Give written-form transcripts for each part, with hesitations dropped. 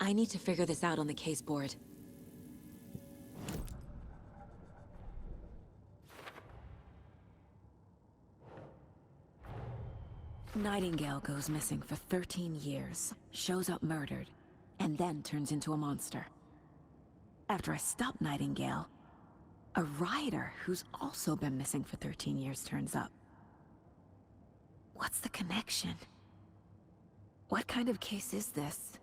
I need to figure this out on the case board. Nightingale goes missing for 13 years, shows up murdered, and then turns into a monster. After I stop Nightingale, a rider who's also been missing for 13 years turns up. What's the connection? What kind of case is this?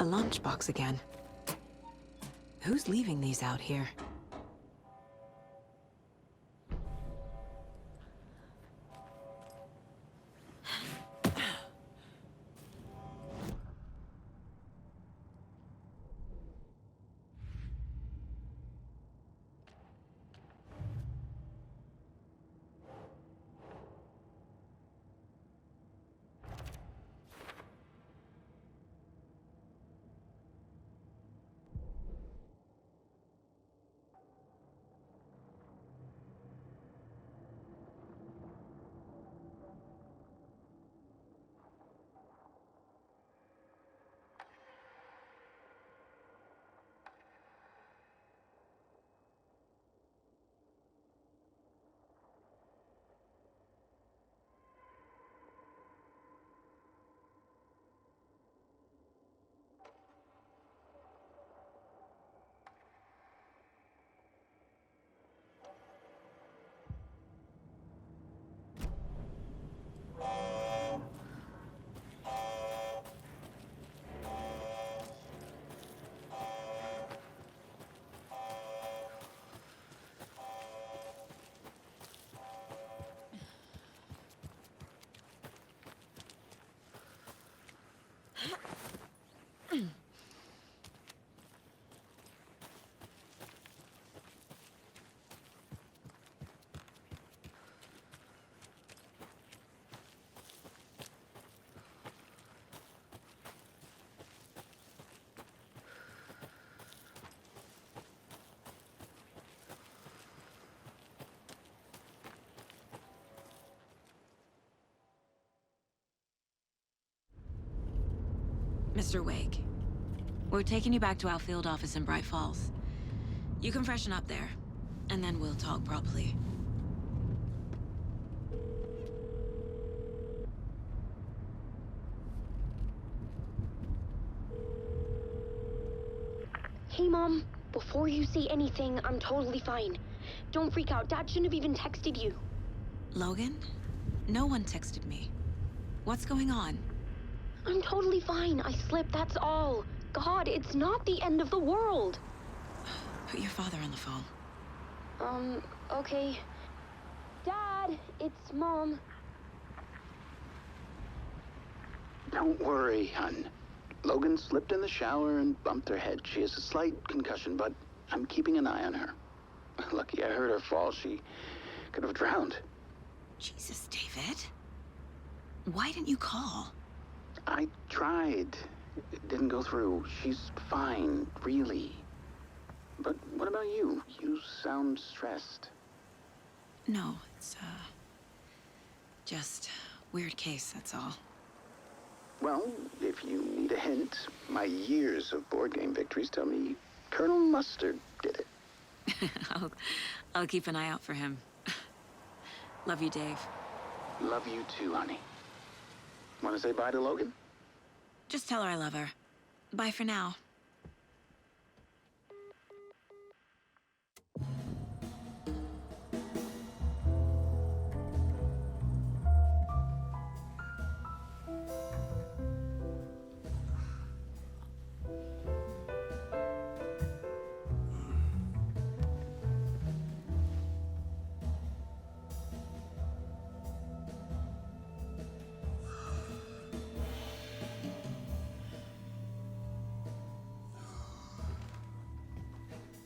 A lunchbox again. Who's leaving these out here? Mr. Wake, we're taking you back to our field office in Bright Falls. You can freshen up there, and then we'll talk properly. Hey, Mom. Before you say anything, I'm totally fine. Don't freak out. Dad shouldn't have even texted you. Logan? No one texted me. What's going on? I'm totally fine. I slipped, that's all. God, it's not the end of the world. Put your father on the phone. Okay. Dad, it's Mom. Don't worry, hun. Logan slipped in the shower and bumped her head. She has a slight concussion, but I'm keeping an eye on her. Lucky I heard her fall. She could have drowned. Jesus, David. Why didn't you call? I tried. It didn't go through. She's fine, really. But what about you? You sound stressed. No, it's, just weird case, that's all. Well, if you need a hint, my years of board game victories tell me Colonel Mustard did it. I'll keep an eye out for him. Love you, Dave. Love you too, honey. Want to say bye to Logan? Just tell her I love her. Bye for now.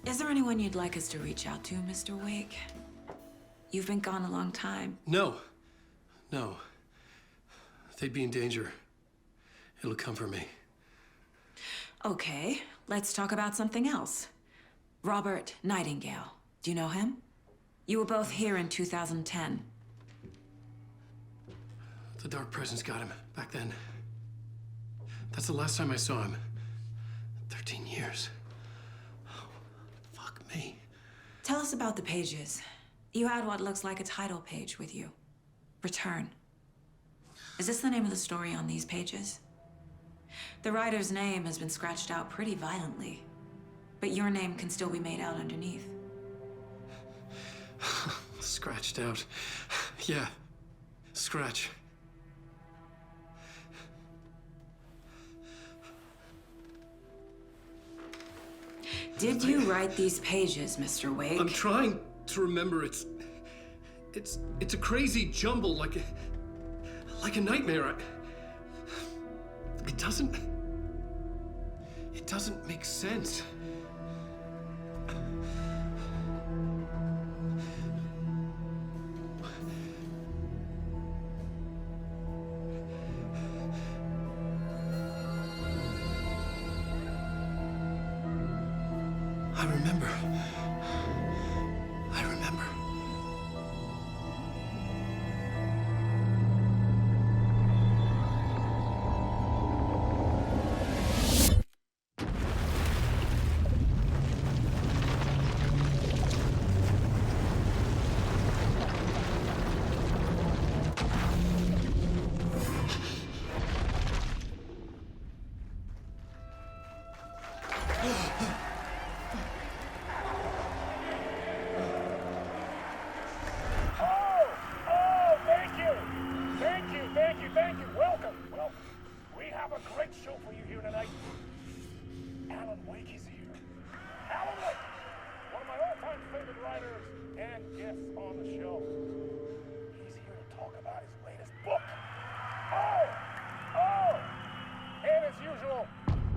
Is there anyone you'd like us to reach out to, Mr. Wake? You've been gone a long time. No. No. They'd be in danger. It'll come for me. Okay, let's talk about something else. Robert Nightingale. Do you know him? You were both here in 2010. The Dark Presence got him back then. That's the last time I saw him. 13 years. Oh, fuck me. Tell us about the pages. You had what looks like a title page with you. Return. Is this the name of the story on these pages? The writer's name has been scratched out pretty violently, but your name can still be made out underneath. Scratched out. Yeah. Scratch. Did you write these pages, Mr. Wake? I'm trying to remember. It's a crazy jumble, like a nightmare. It doesn't make sense. I remember. Thank you. Welcome. We have a great show for you here tonight. Alan Wake is here. Alan Wake, one of my all-time favorite writers and guests on the show. He's here to talk about his latest book. And as usual,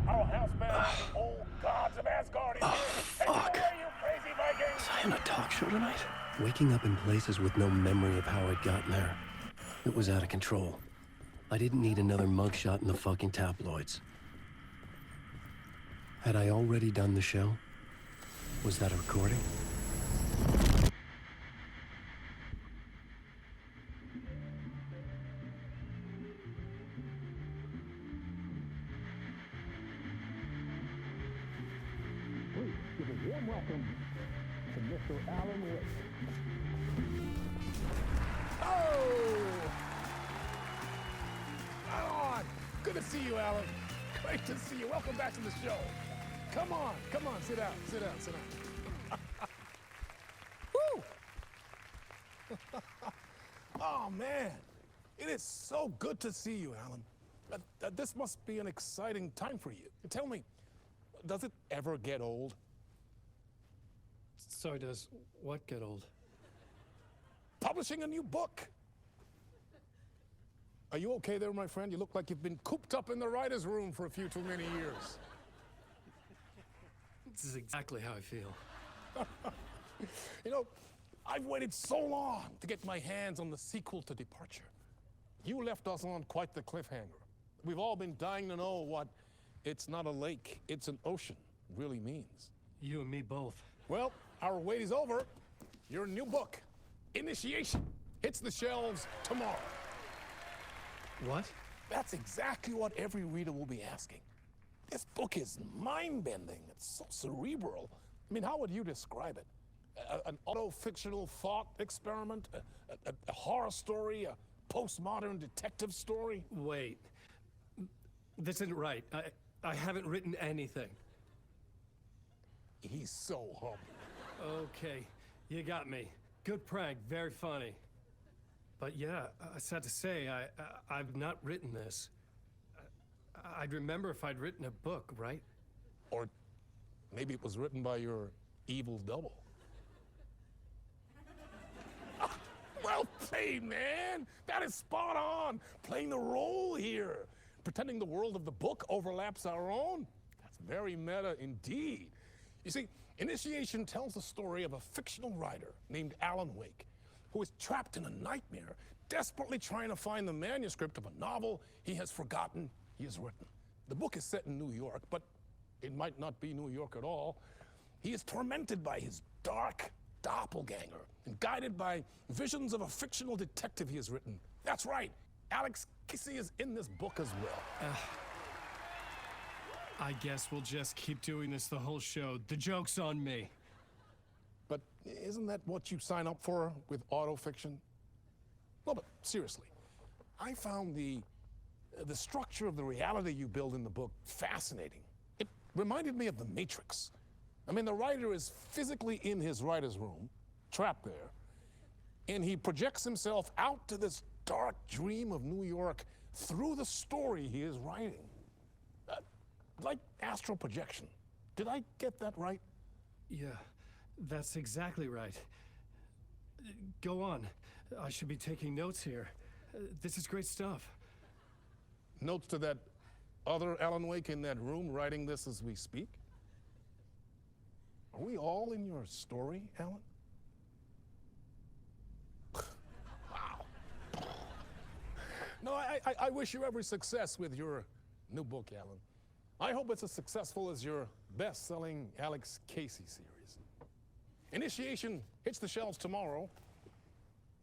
our house band, the old gods of Asgard, is here. Take it away, you crazy Vikings! Was I on a talk show tonight? Waking up in places with no memory of how I'd gotten there. It was out of control. I didn't need another mugshot in the fucking tabloids. Had I already done the show? Was that a recording? please give a warm welcome to Mr. Alan Wake. Oh! Right on! Good to see you, Alan. Great to see you. Welcome back to the show. Come on, sit down, sit down, sit down. Woo! Oh, man. It is so good to see you, Alan. This must be an exciting time for you. Tell me, does it ever get old? So does what get old? Publishing a new book. Are you okay there, my friend? You look like you've been cooped up in the writer's room for a few too many years. This is exactly how I feel. You know, I've waited so long to get my hands on the sequel to Departure. You left us on quite the cliffhanger. We've all been dying to know what "it's not a lake, it's an ocean" really means. You and me both. Well, our wait is over. Your new book, Initiation, hits the shelves tomorrow. What? That's exactly what every reader will be asking. This book is mind-bending. It's so cerebral. I mean, how would you describe it? An auto-fictional thought experiment? A horror story? A postmodern detective story? Wait. This isn't right. I haven't written anything. He's so humble. Okay, you got me. Good prank, very funny. But yeah, sad to say, I've not written this. I'd remember if I'd written a book, right? Or maybe it was written by your evil double. Well played, man! That is spot on! Playing the role here. Pretending the world of the book overlaps our own. That's very meta indeed. You see, Initiation tells the story of a fictional writer named Alan Wake, who is trapped in a nightmare, desperately trying to find the manuscript of a novel he has forgotten he has written. The book is set in New York, but it might not be New York at all. He is tormented by his dark doppelganger and guided by visions of a fictional detective he has written. That's right, Alex Casey is in this book as well. I guess we'll just keep doing this the whole show. The joke's on me. But isn't that what you sign up for with autofiction? No, but seriously, I found the structure of the reality you build in the book fascinating. It reminded me of The Matrix. I mean, the writer is physically in his writer's room, trapped there, and he projects himself out to this dark dream of New York through the story he is writing. Like astral projection. Did I get that right? Yeah, that's exactly right. Go on. I should be taking notes here. This is great stuff. Notes to that other Alan Wake in that room writing this as we speak? Are we all in your story, Alan? Wow. No, I wish you every success with your new book, Alan. I hope it's as successful as your best-selling Alex Casey series. Initiation hits the shelves tomorrow.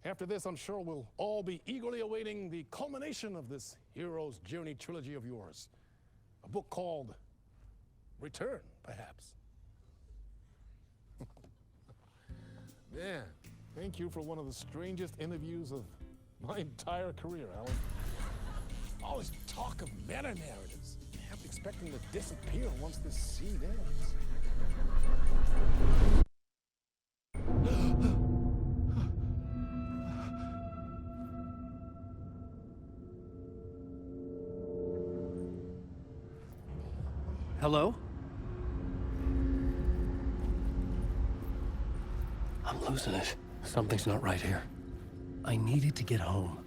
After this, I'm sure we'll all be eagerly awaiting the culmination of this hero's journey trilogy of yours. A book called Return, perhaps. Man, thank you for one of the strangest interviews of my entire career, Alan. All this talk of meta-narratives. I'm expecting to disappear once this scene ends. Hello? I'm losing it. Something's not right here. I needed to get home.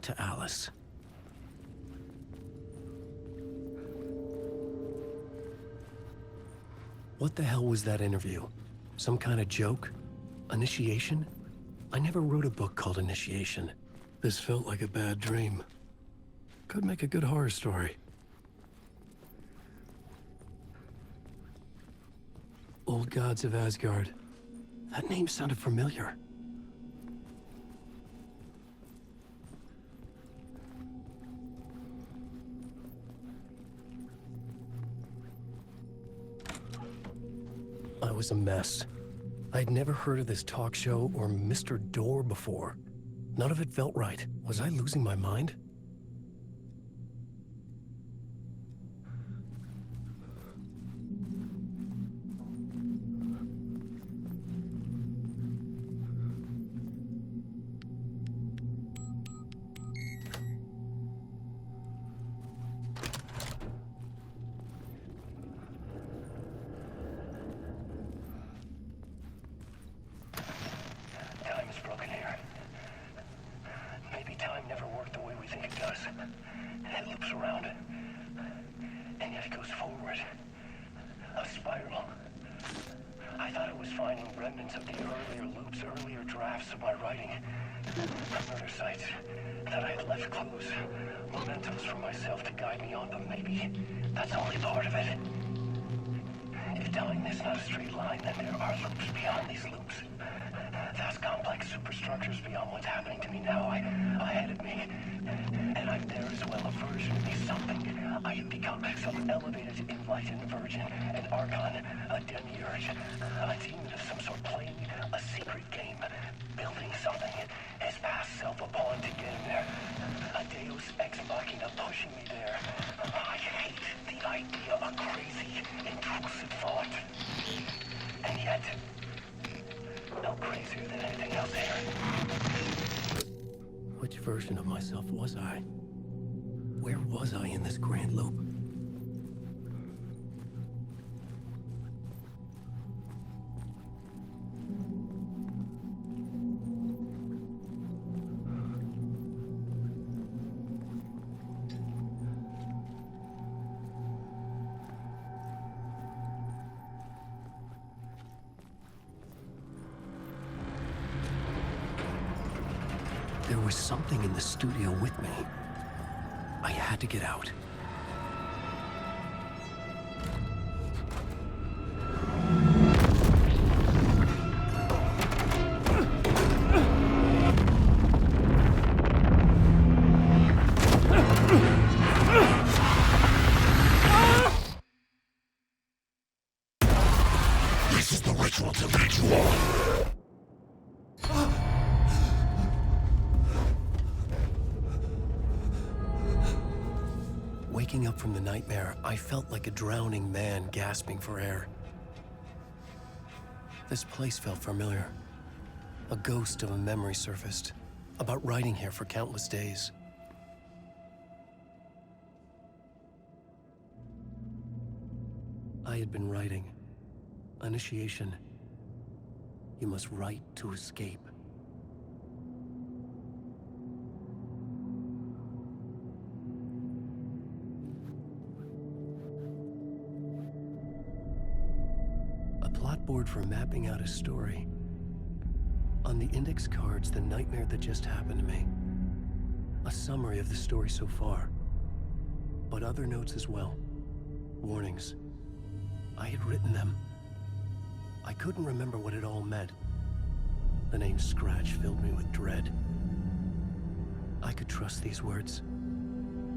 To Alice. What the hell was that interview? Some kind of joke? Initiation? I never wrote a book called Initiation. This felt like a bad dream. Could make a good horror story. Old Gods of Asgard. That name sounded familiar. was a mess. I'd never heard of this talk show or Mr. Door before. None of it felt right. Was I losing my mind? Time is broken here. Maybe time never worked the way we think it does. It loops around, and yet it goes forward. A spiral. I thought I was finding remnants of the earlier loops, earlier drafts of my writing. Murder sites. That I had left clues, mementos for myself to guide me on, but maybe that's only part of it. If time is not a straight line, then there are loops beyond these loops. Vast complex superstructures beyond what's happening to me now, ahead of me. And I'm there as well, a version of me, something. I have become some elevated, enlightened virgin, an archon, a demiurge, a demon of some sort, playing a secret game, building something, his past self a pawn to get him there. A deus ex machina pushing me there. I hate the idea of crazy, intrusive thought. And yet, no crazier than anything else here. Which version of myself was I? Where was I in this grand loop? There was something in the studio with me. I had to get out. This is the ritual to lead you on. Waking up from the nightmare, I felt like a drowning man gasping for air. This place felt familiar. A ghost of a memory surfaced, about writing here for countless days. I had been writing. Initiation. You must write to escape. Board for mapping out a story. On the index cards, the nightmare that just happened to me. A summary of the story so far. But other notes as well. Warnings. I had written them. I couldn't remember what it all meant. The name Scratch filled me with dread. I could trust these words.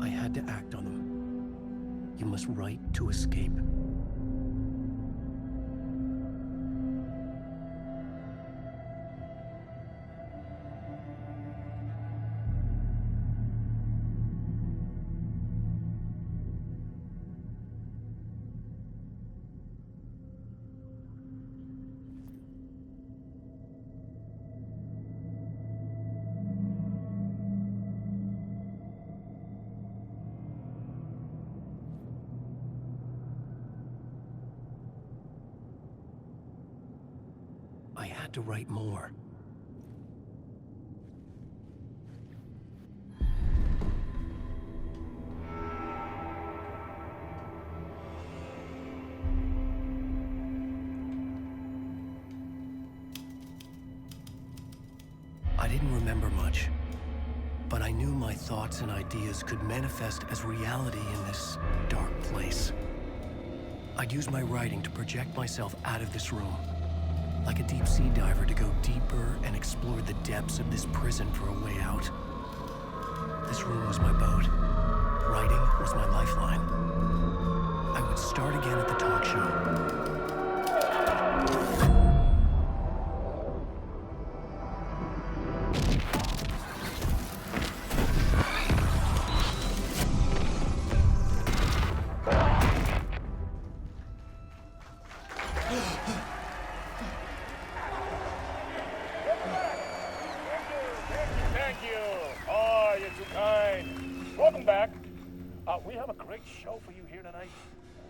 I had to act on them. You must write to escape. I had to write more. I didn't remember much, but I knew my thoughts and ideas could manifest as reality in this dark place. I'd use my writing to project myself out of this room. Like a deep sea diver to go deeper and explore the depths of this prison for a way out. This room was my boat. Writing was my lifeline. I would start again at the talk show. We have a great show for you here tonight.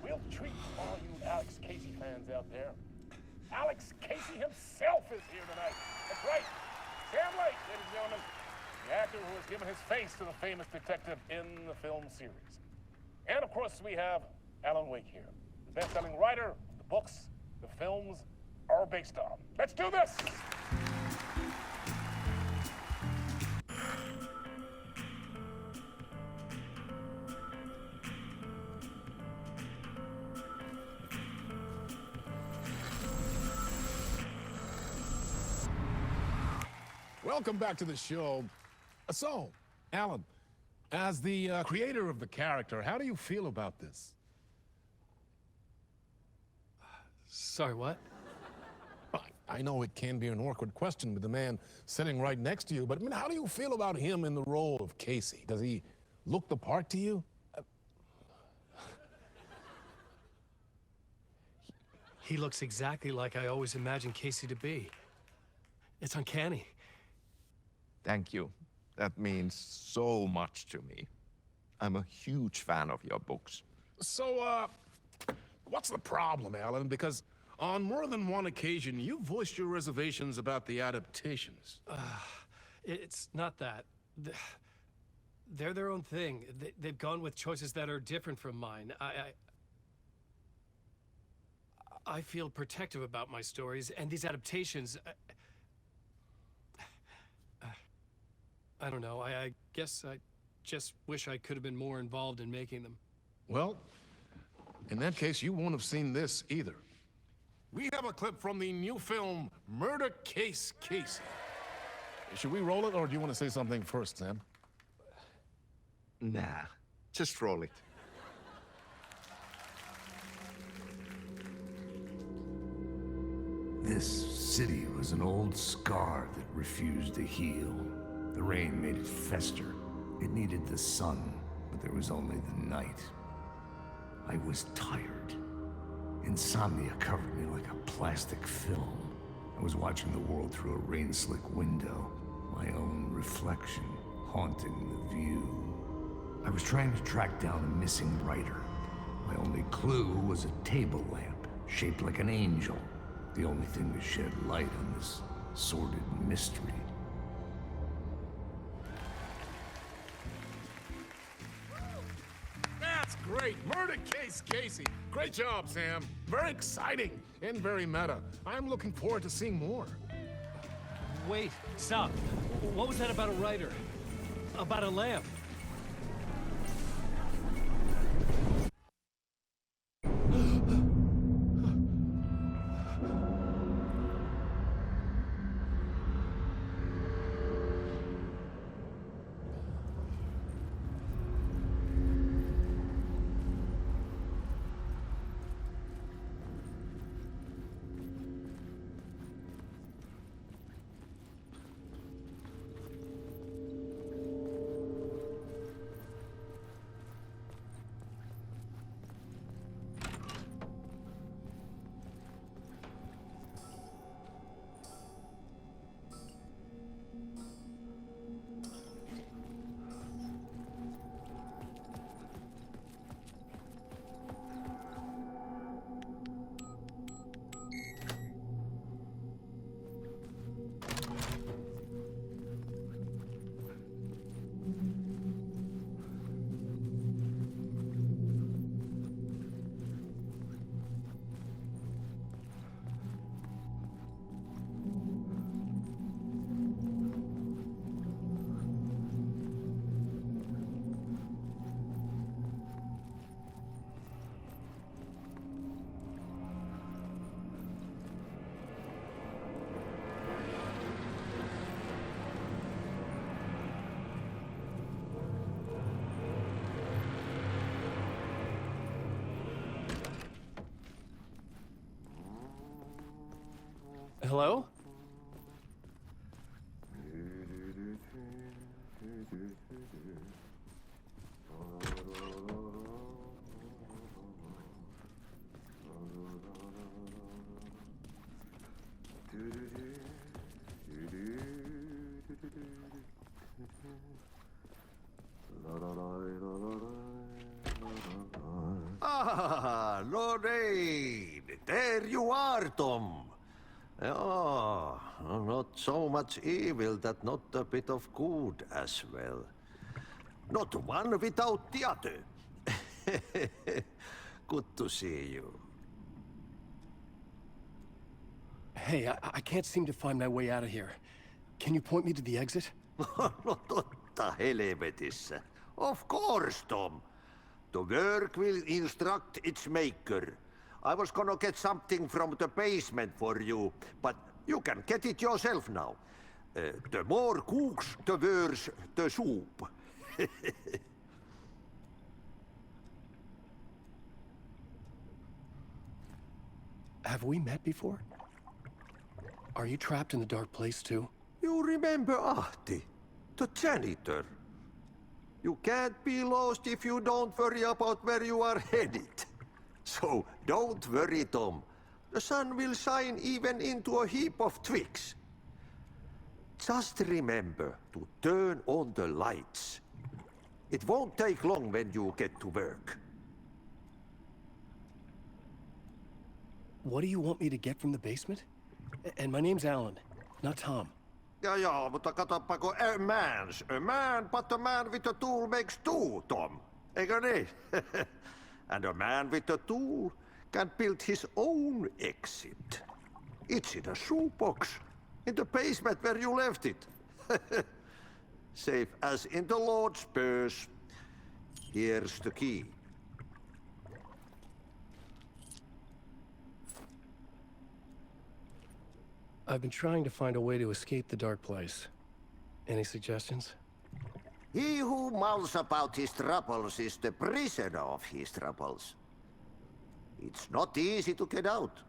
We'll treat all you Alex Casey fans out there. Alex Casey himself is here tonight. That's right. Sam Lake, ladies and gentlemen. The actor who has given his face to the famous detective in the film series. And of course, we have Alan Wake here, the best-selling writer, the books, the films are based on. Let's do this! Welcome back to the show. So, Alan, as the creator of the character, how do you feel about this? Sorry, what? I know it can be an awkward question with the man sitting right next to you, but I mean, how do you feel about him in the role of Casey? Does he look the part to you? He looks exactly like I always imagined Casey to be. It's uncanny. Thank you. That means so much to me. I'm a huge fan of your books. So, what's the problem, Alan? Because on more than one occasion, you voiced your reservations about the adaptations. It's not that. They're their own thing. They've gone with choices that are different from mine. I feel protective about my stories, and these adaptations... I don't know. I guess I just wish I could have been more involved in making them. Well, in that case, you won't have seen this either. We have a clip from the new film, Murder Case Casey. Should we roll it, or do you want to say something first, Sam? Nah, just roll it. This city was an old scar that refused to heal. The rain made it fester. It needed the sun, but there was only the night. I was tired. Insomnia covered me like a plastic film. I was watching the world through a rain-slick window, my own reflection haunting the view. I was trying to track down a missing writer. My only clue was a table lamp, shaped like an angel, the only thing to shed light on this sordid mystery. That's great! Murder Case Casey! Great job, Sam. Very exciting and very meta. I'm looking forward to seeing more. Wait, stop. What was that about a writer? About a lamp? Hello? Ah, Lorraine! There you are, Tom. Oh, not so much evil that not a bit of good as well. Not one without the other. Good to see you. Hey, I can't seem to find my way out of here. Can you point me to the exit? No totta helvetissä. Of course, Tom. The work will instruct its maker. I was gonna get something from the basement for you, but you can get it yourself now. The more cooks, the worse the soup. Have we met before? Are you trapped in the dark place too? You remember Ahti, the janitor. You can't be lost if you don't worry about where you are headed. So don't worry, Tom. The sun will shine even into a heap of twigs. Just remember to turn on the lights. It won't take long when you get to work. What do you want me to get from the basement? And my name's Alan, not Tom. Ja, mutta katsopako a man, but a man with a tool makes two, Tom. Eikö niin? And a man with a tool can build his own exit. It's in a shoebox, in the basement where you left it. Safe as in the Lord's purse. Here's the key. I've been trying to find a way to escape the dark place. Any suggestions? He who mulls about his troubles is the prisoner of his troubles. It's not easy to get out.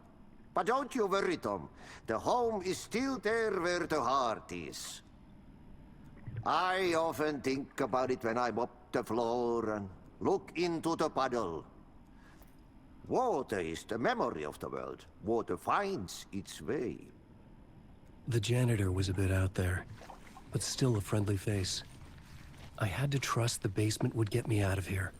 But don't you worry, Tom. The home is still there where the heart is. I often think about it when I mop the floor and look into the puddle. Water is the memory of the world. Water finds its way. The janitor was a bit out there, but still a friendly face. I had to trust the basement would get me out of here.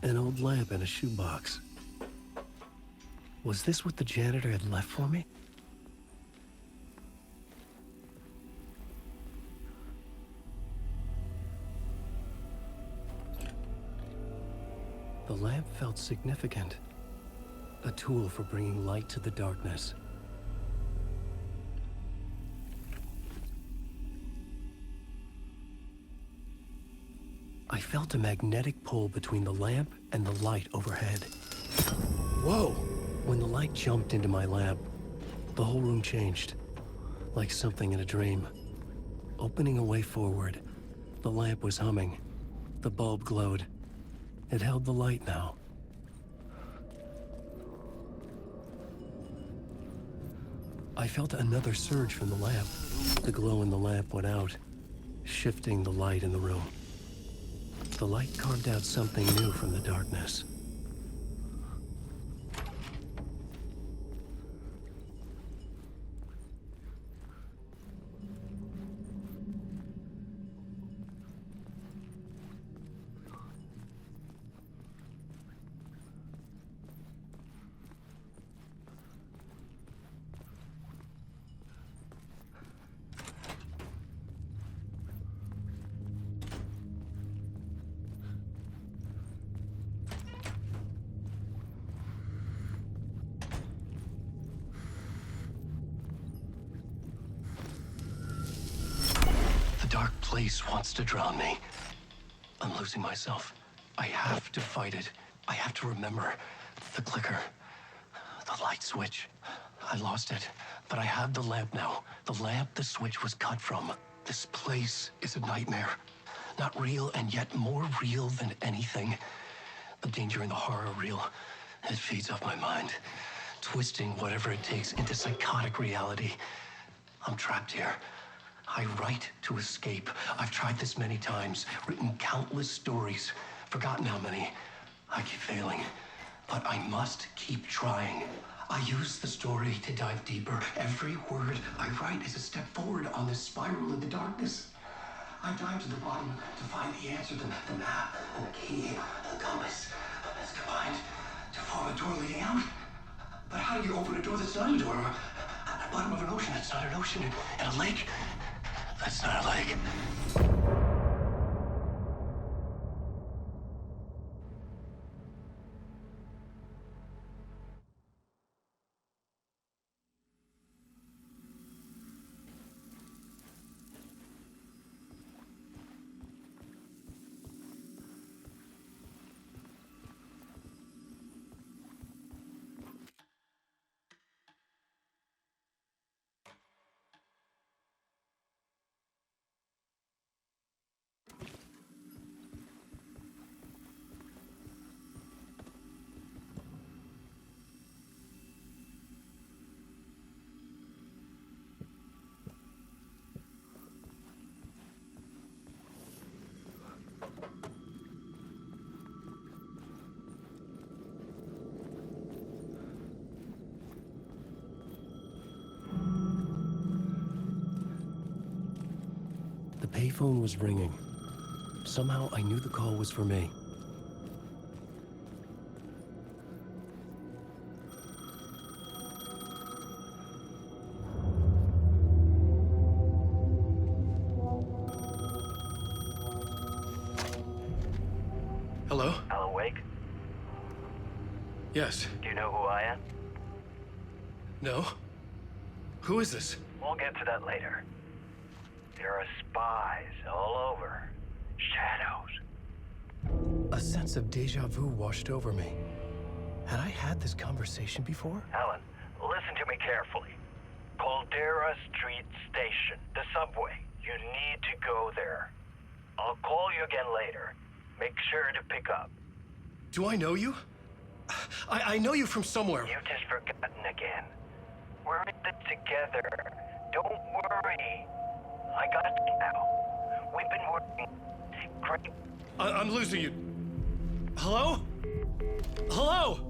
An old lamp in a shoebox. Was this what the janitor had left for me? The lamp felt significant. A tool for bringing light to the darkness. I felt a magnetic pull between the lamp and the light overhead. Whoa! When the light jumped into my lamp, the whole room changed, like something in a dream. Opening a way forward, the lamp was humming. The bulb glowed. It held the light now. I felt another surge from the lamp. The glow in the lamp went out, shifting the light in the room. The light carved out something new from the darkness. place wants to drown me. I'm losing myself. I have to fight it. I have to remember the clicker, the light switch. I lost it, but I have the lamp now. The lamp the switch was cut from. This place is a nightmare. Not real, and yet more real than anything. The danger in the horror reel, it feeds off my mind, twisting whatever it takes into psychotic reality. I'm trapped here. I write to escape. I've tried this many times, written countless stories, forgotten how many. I keep failing, but I must keep trying. I use the story to dive deeper. Every word I write is a step forward on this spiral in the darkness. I dive to the bottom to find the answer, the map, and the key, and the compass. It's combined to form a door leading out. But how do you open a door that's not a door? At the bottom of an ocean that's not an ocean, and a lake that's not a lake. The payphone was ringing. Somehow I knew the call was for me. Hello? Alan Wake? Yes. Do you know who I am? No? Who is this? We'll get to that later. There are spies all over. Shadows. A sense of deja vu washed over me. Had I had this conversation before? Alan, listen to me carefully. Caldera Street Station, the subway. You need to go there. I'll call you again later. Make sure to pick up. Do I know you? I know you from somewhere. You've just forgotten again. We're in it together. Don't worry. I got you now. We've been working great. I'm losing you. Hello? Hello?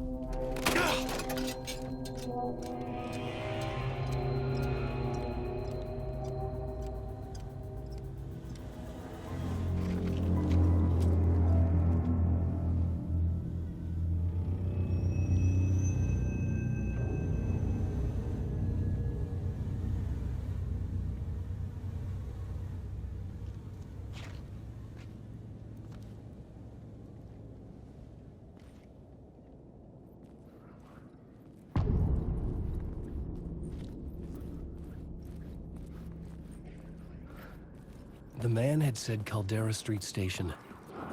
The man had said Caldera Street Station.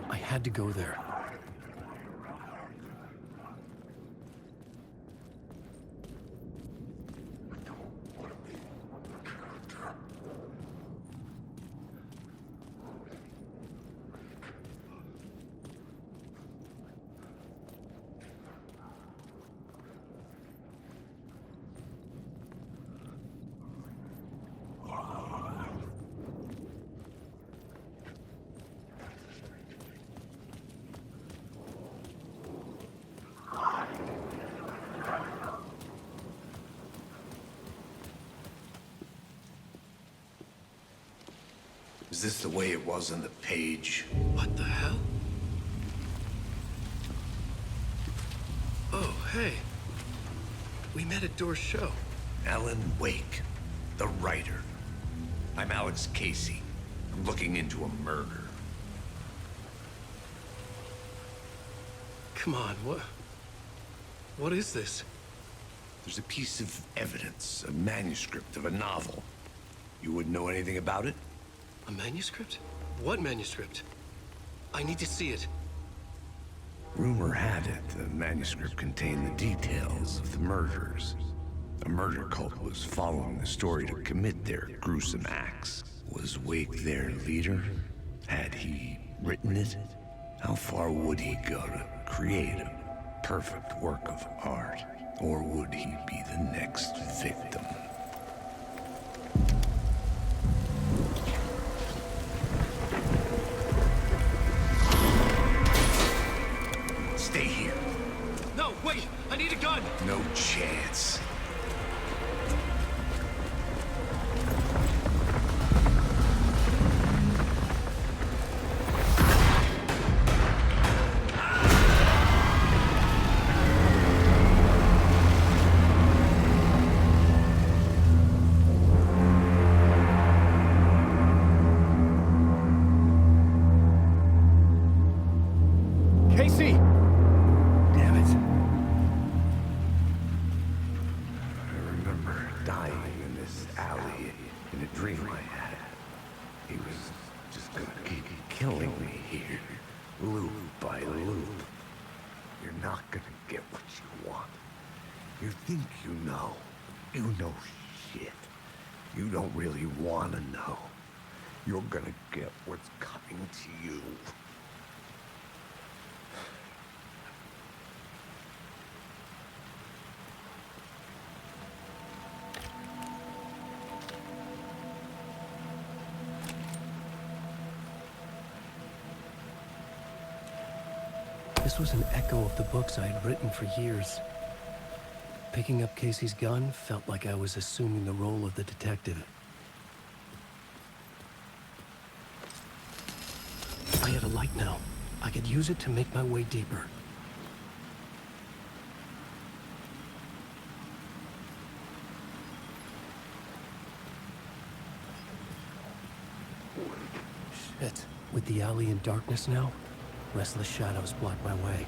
I had to go there. Is this the way it was on the page? What the hell? Oh, hey. We met at Door's show. Alan Wake, the writer. I'm Alex Casey. I'm looking into a murder. Come on, what is this? There's a piece of evidence, a manuscript of a novel. You wouldn't know anything about it? A manuscript? What manuscript? I need to see it. Rumor had it the manuscript contained the details of the murders. A murder cult was following the story to commit their gruesome acts. Was Wake their leader? Had he written it? How far would he go to create a perfect work of art? Or would he be the next victim? Stay here. No, wait! I need a gun! No chance. Casey! Damn it. I remember dying in this alley in a dream I had. He was just gonna keep killing me here, loop by loop. You're not gonna get what you want. You think you know. You know shit. You don't really wanna know. You're gonna get what's coming to you. This was an echo of the books I had written for years. Picking up Casey's gun felt like I was assuming the role of the detective. I had a light now. I could use it to make my way deeper. Shit. With the alley in darkness now, restless shadows block my way.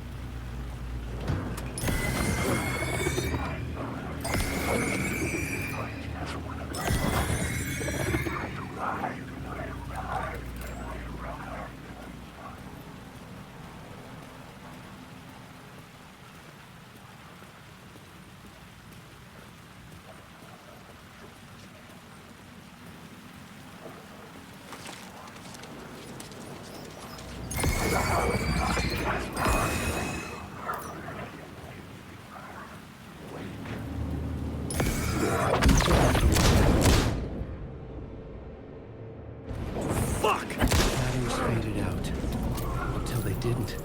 Shadows faded out. Until they didn't.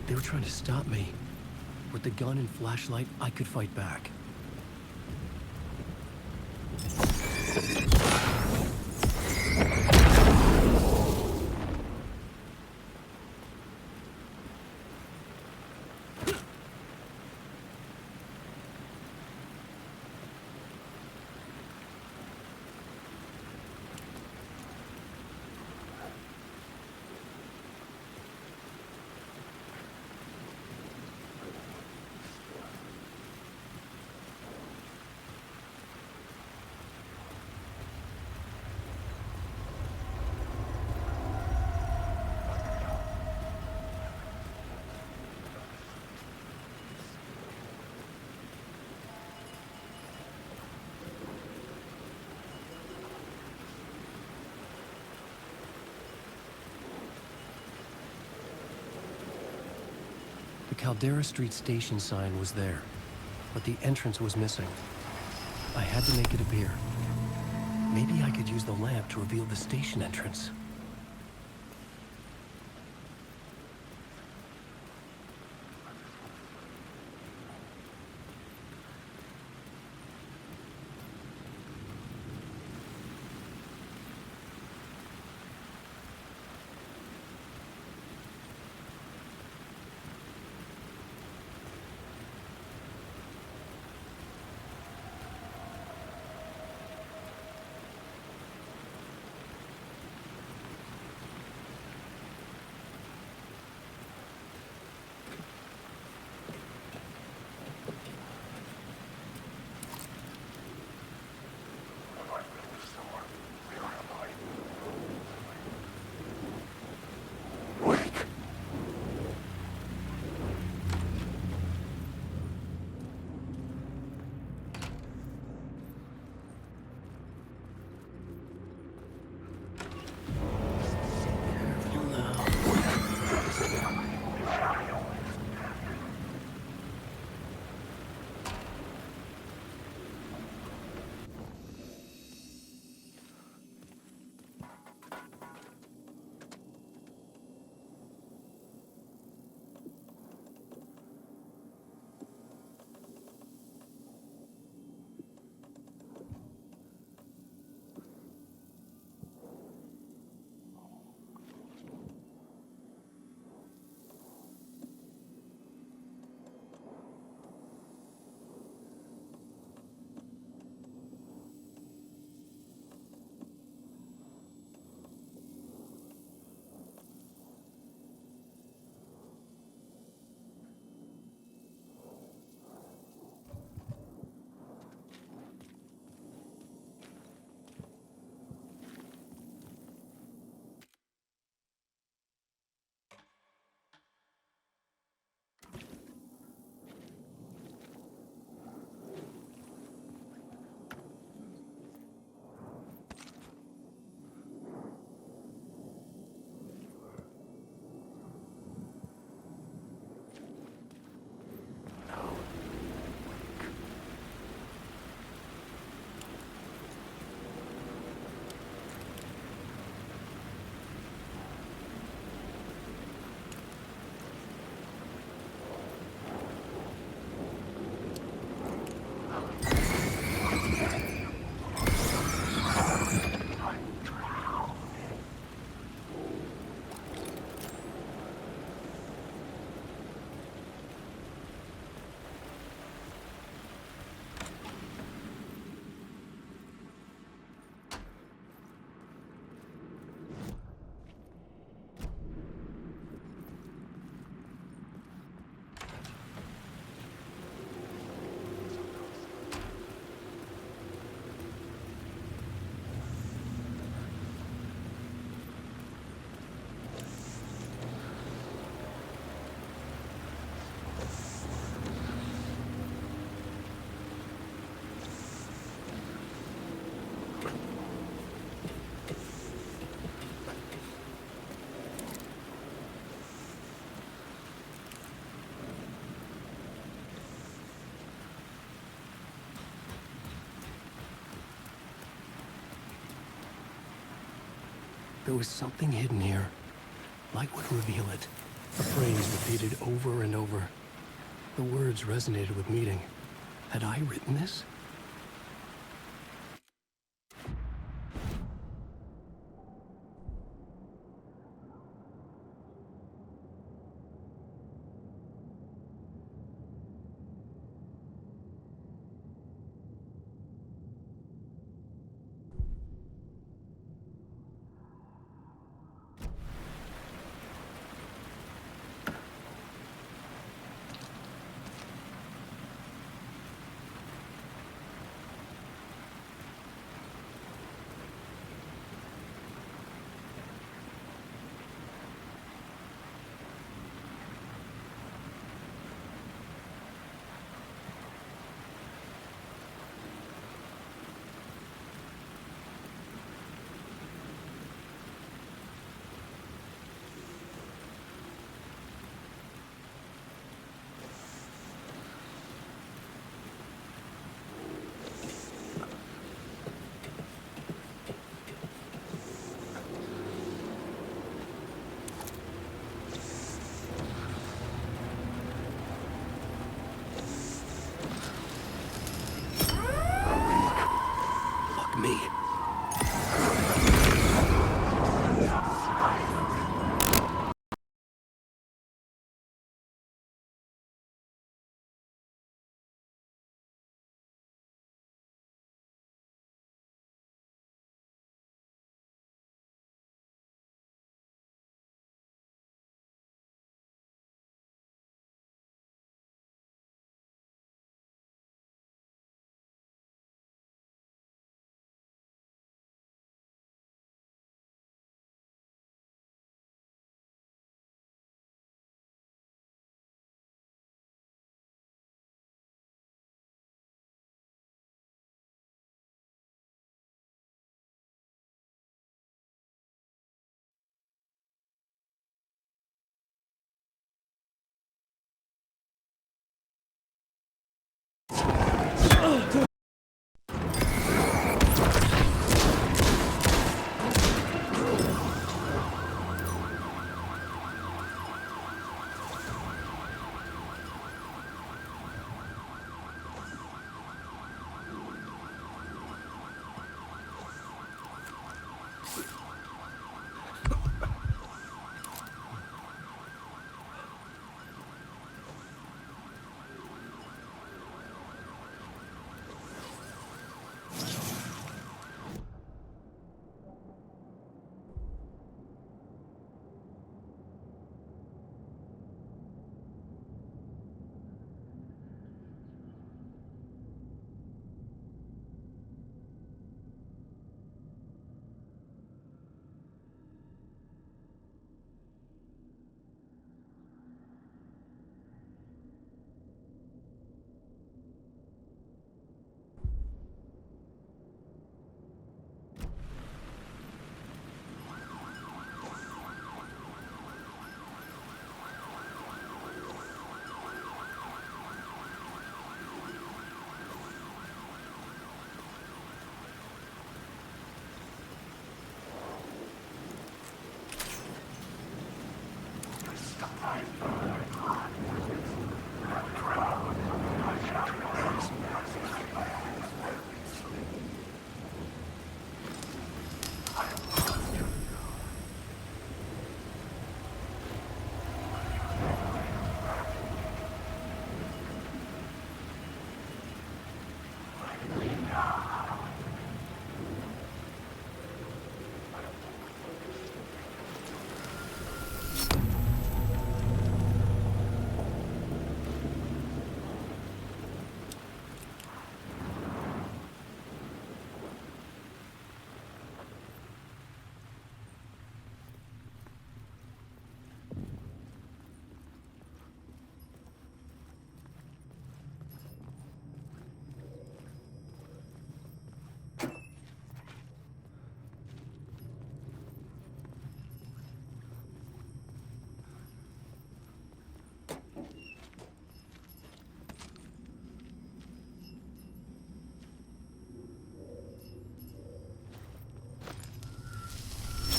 They were trying to stop me. With the gun and flashlight, I could fight back. The Caldera Street station sign was there, but the entrance was missing. I had to make it appear. Maybe I could use the lamp to reveal the station entrance. There was something hidden here. Light would reveal it. A phrase repeated over and over. The words resonated with meaning. Had I written this? Me.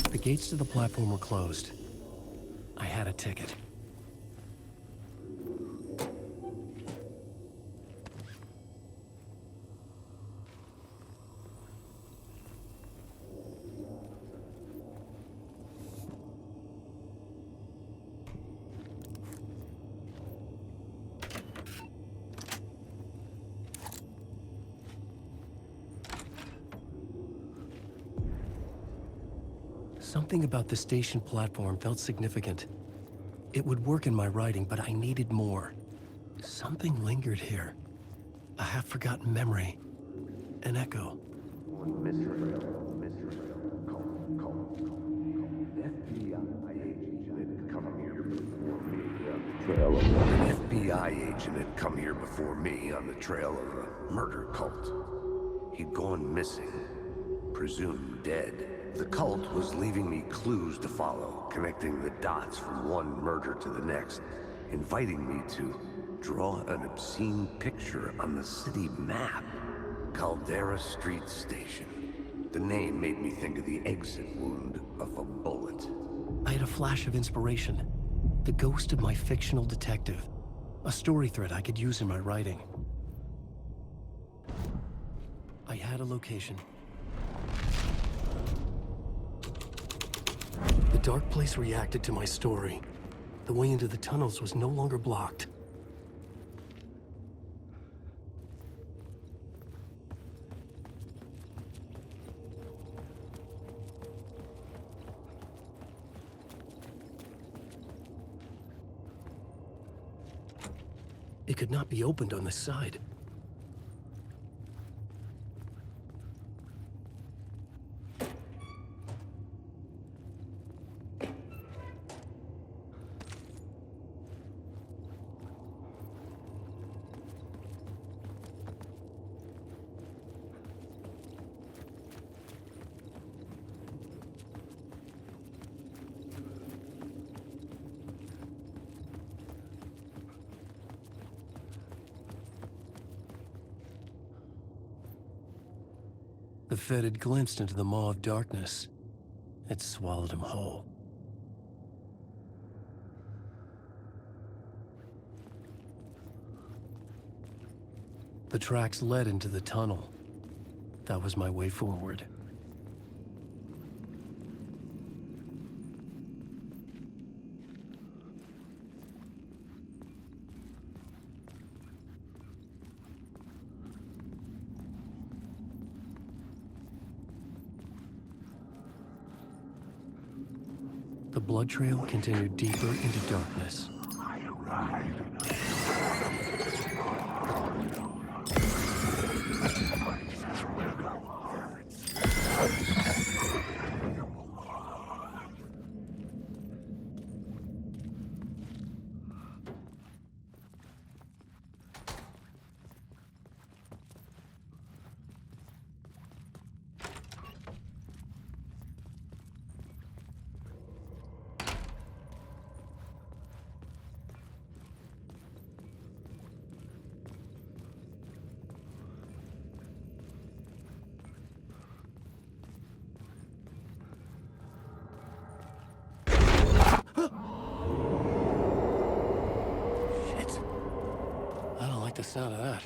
The gates to the platform were closed. I had a ticket. Something about the station platform felt significant. It would work in my writing, but I needed more. Something lingered here. A half-forgotten memory. An echo. An FBI agent had come here before me on the trail of a murder cult. He'd gone missing, presumed dead. The cult was leaving me clues to follow, connecting the dots from one murder to the next, inviting me to draw an obscene picture on the city map. Caldera Street Station. The name made me think of the exit wound of a bullet. I had a flash of inspiration. The ghost of my fictional detective. A story thread I could use in my writing. I had a location. The dark place reacted to my story. The way into the tunnels was no longer blocked. It could not be opened on this side. The Fed had glimpsed into the maw of darkness. It swallowed him whole. The tracks led into the tunnel. That was my way forward. The blood trail continued deeper into darkness. The sound of that.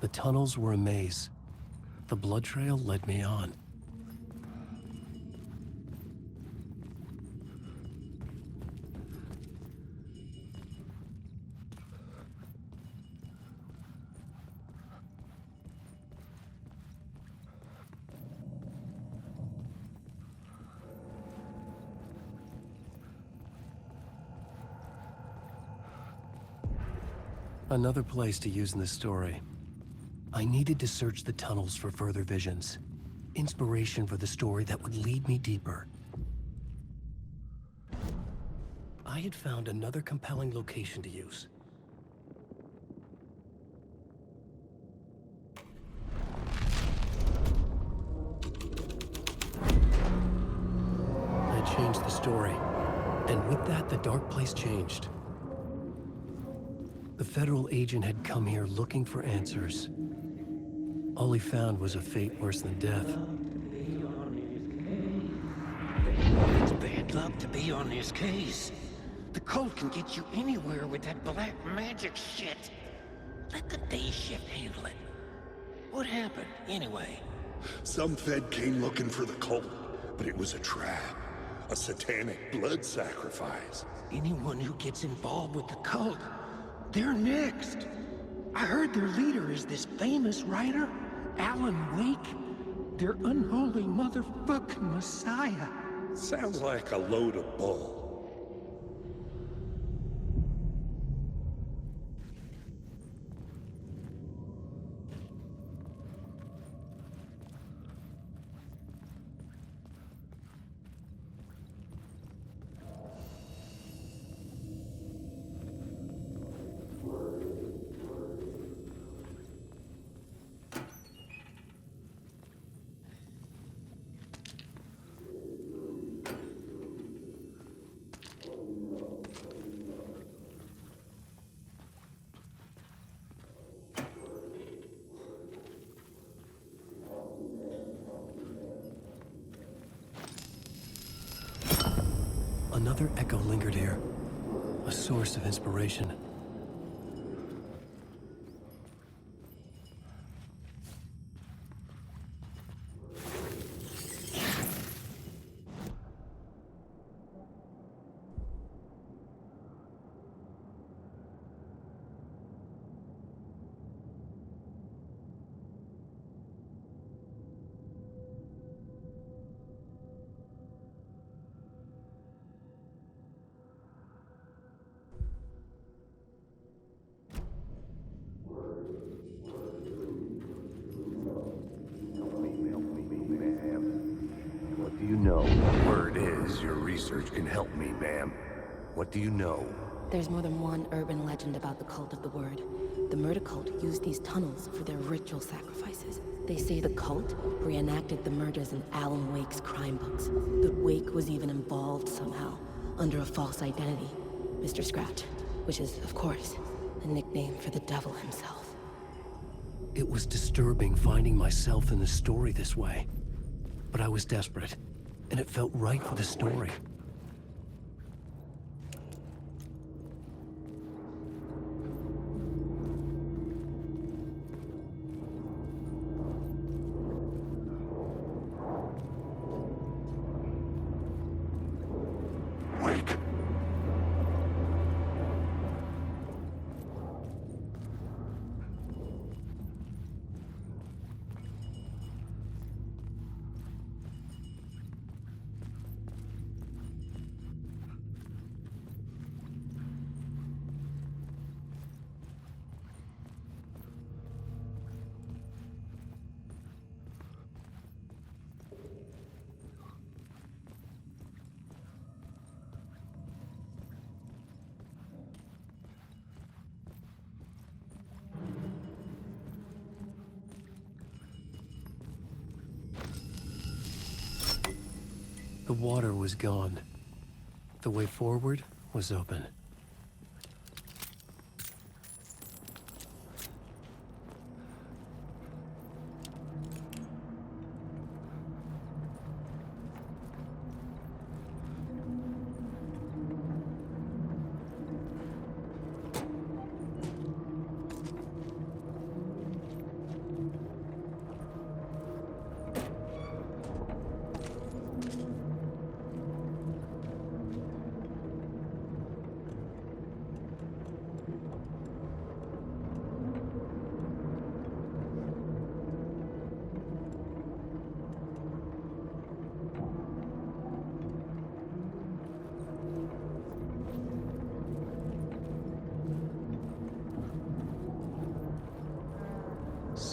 The tunnels were a maze. The blood trail led me on. Another place to use in this story. I needed to search the tunnels for further visions. Inspiration for the story that would lead me deeper. I had found another compelling location to use. I changed the story, and with that, the dark place changed. The federal agent had come here looking for answers. All he found was a fate worse than death. It's bad luck to be on this case. The cult can get you anywhere with that black magic shit. Let the day shift handle it. What happened, anyway? Some Fed came looking for the cult, but it was a trap. A satanic blood sacrifice. Anyone who gets involved with the cult, they're next. I heard their leader is this famous writer, Alan Wake. Their unholy motherfucking messiah. Sounds like a load of bull. Another echo lingered here, a source of inspiration. What do you know? Word is, your research can help me, ma'am. What do you know? There's more than one urban legend about the Cult of the Word. The murder cult used these tunnels for their ritual sacrifices. They say the cult reenacted the murders in Alan Wake's crime books. That Wake was even involved somehow, under a false identity. Mr. Scratch, which is, of course, a nickname for the devil himself. It was disturbing finding myself in the story this way. But I was desperate, and it felt right for the story. Wake! The water was gone. The way forward was open.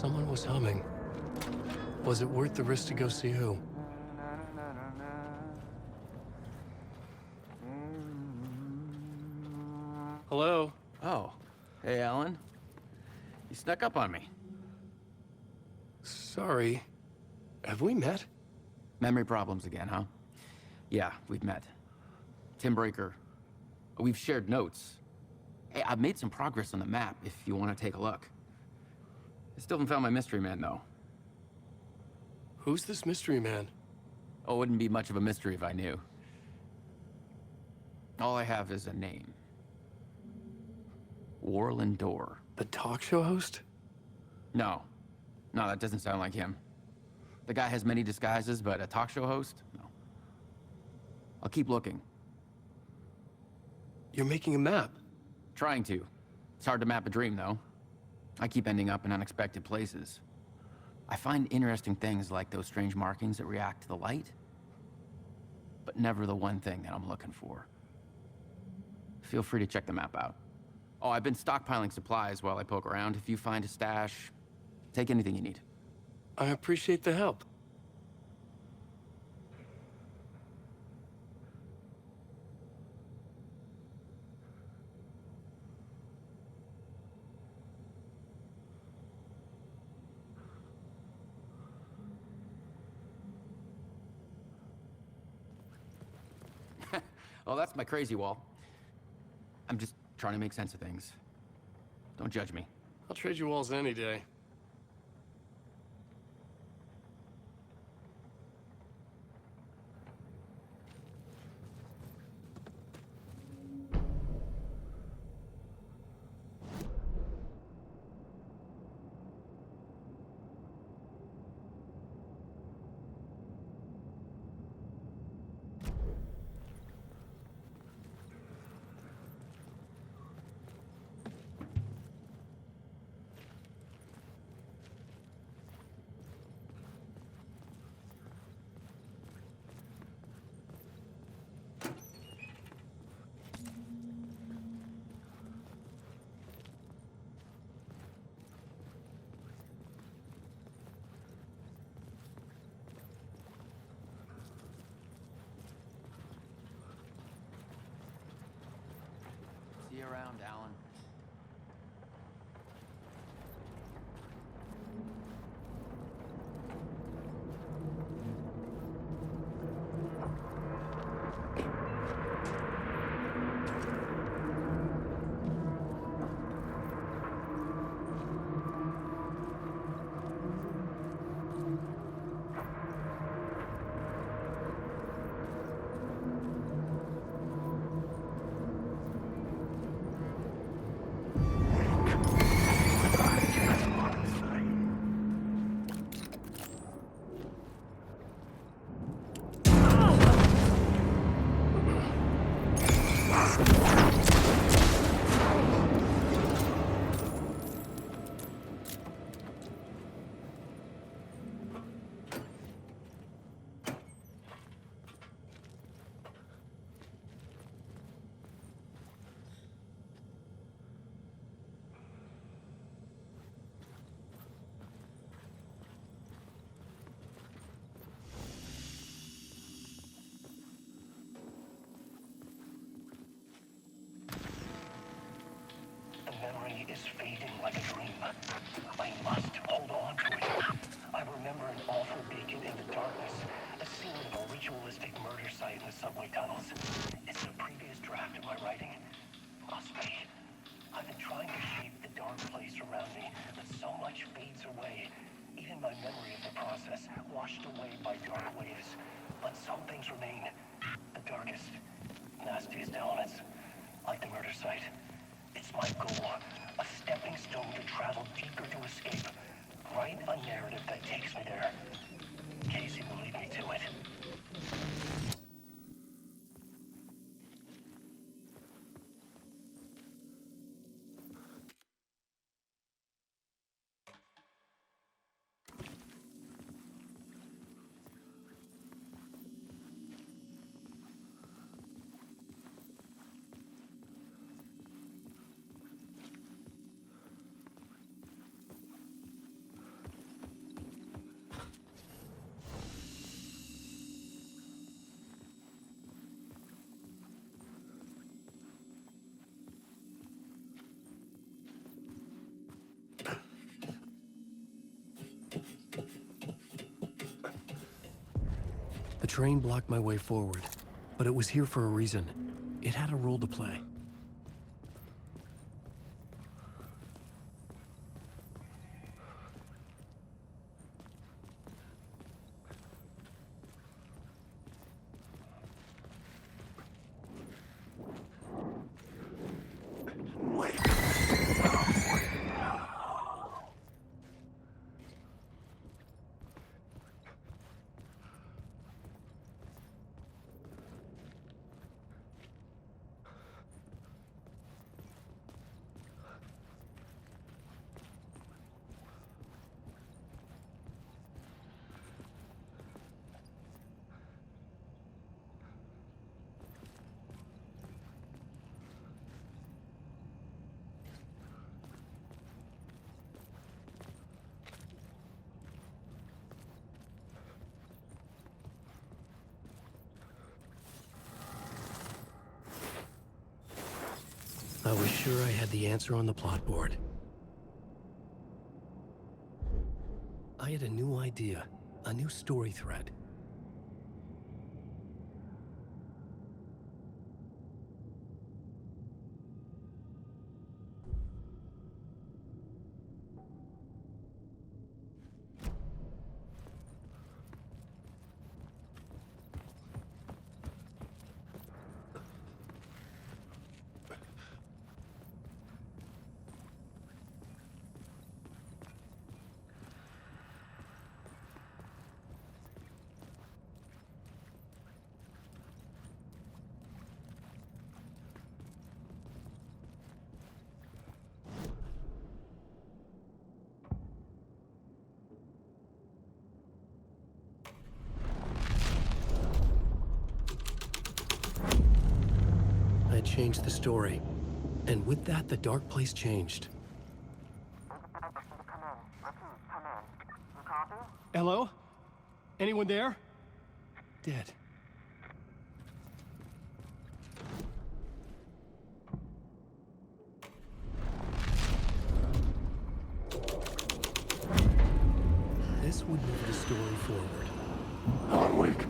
Someone was humming. Was it worth the risk to go see who? Hello? Oh. Hey, Alan. You snuck up on me. Sorry. Have we met? Memory problems again, huh? Yeah, we've met. Tim Breaker. We've shared notes. Hey, I've made some progress on the map if you want to take a look. I still haven't found my mystery man, though. Who's this mystery man? Oh, it wouldn't be much of a mystery if I knew. All I have is a name. Warlin Door. The talk show host? No. No, that doesn't sound like him. The guy has many disguises, but a talk show host? No. I'll keep looking. You're making a map? Trying to. It's hard to map a dream, though. I keep ending up in unexpected places. I find interesting things like those strange markings that react to the light, but never the one thing that I'm looking for. Feel free to check the map out. Oh, I've been stockpiling supplies while I poke around. If you find a stash, take anything you need. I appreciate the help. Oh, that's my crazy wall. I'm just trying to make sense of things. Don't judge me. I'll trade you walls any day. See you around, Alan. Memory is fading like a dream. I must hold on to it. I remember an altar beacon in the darkness, a scene of a ritualistic murder site in the subway tunnels. It's a previous draft of my writing. Must be. I've been trying to shape the dark place around me, but so much fades away. Even my memory of the process, washed away by dark waves. But some things remain. The darkest, nastiest elements, like the murder site. It's my goal, a stepping stone to travel deeper to escape. Write a narrative that takes me there. Casey will lead me to it. train blocked my way forward, but it was here for a reason. It had a role to play. I was sure I had the answer on the plot board. I had a new idea, a new story thread. I changed the story, and with that, the dark place changed. Hello? Anyone there? Dead. This would move the story forward. Alan Wake.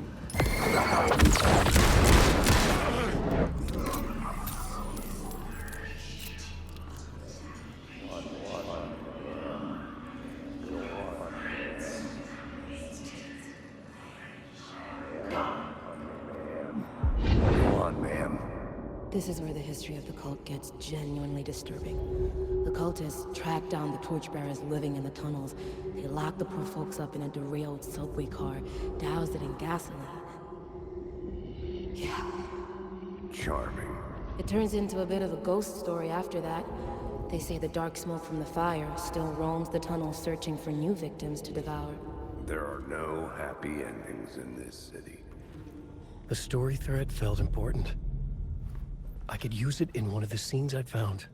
This is where the history of the cult gets genuinely disturbing. The cultists tracked down the torchbearers living in the tunnels. They locked the poor folks up in a derailed subway car, doused it in gasoline. Yeah. Charming. It turns into a bit of a ghost story after that. They say the dark smoke from the fire still roams the tunnels searching for new victims to devour. There are no happy endings in this city. The story thread felt important. I could use it in one of the scenes I'd found.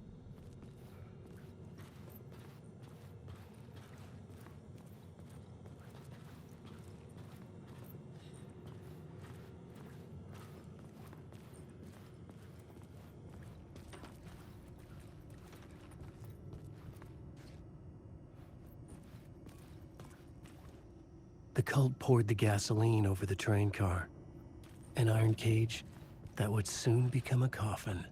The cult poured the gasoline over the train car. An iron cage that would soon become a coffin.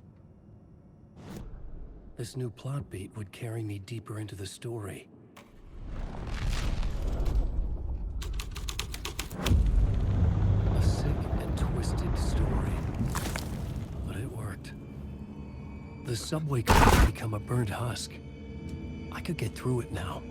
This new plot beat would carry me deeper into the story. A sick and twisted story. But it worked. The subway could become a burnt husk. I could get through it now.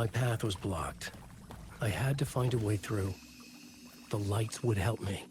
My path was blocked. I had to find a way through. The lights would help me.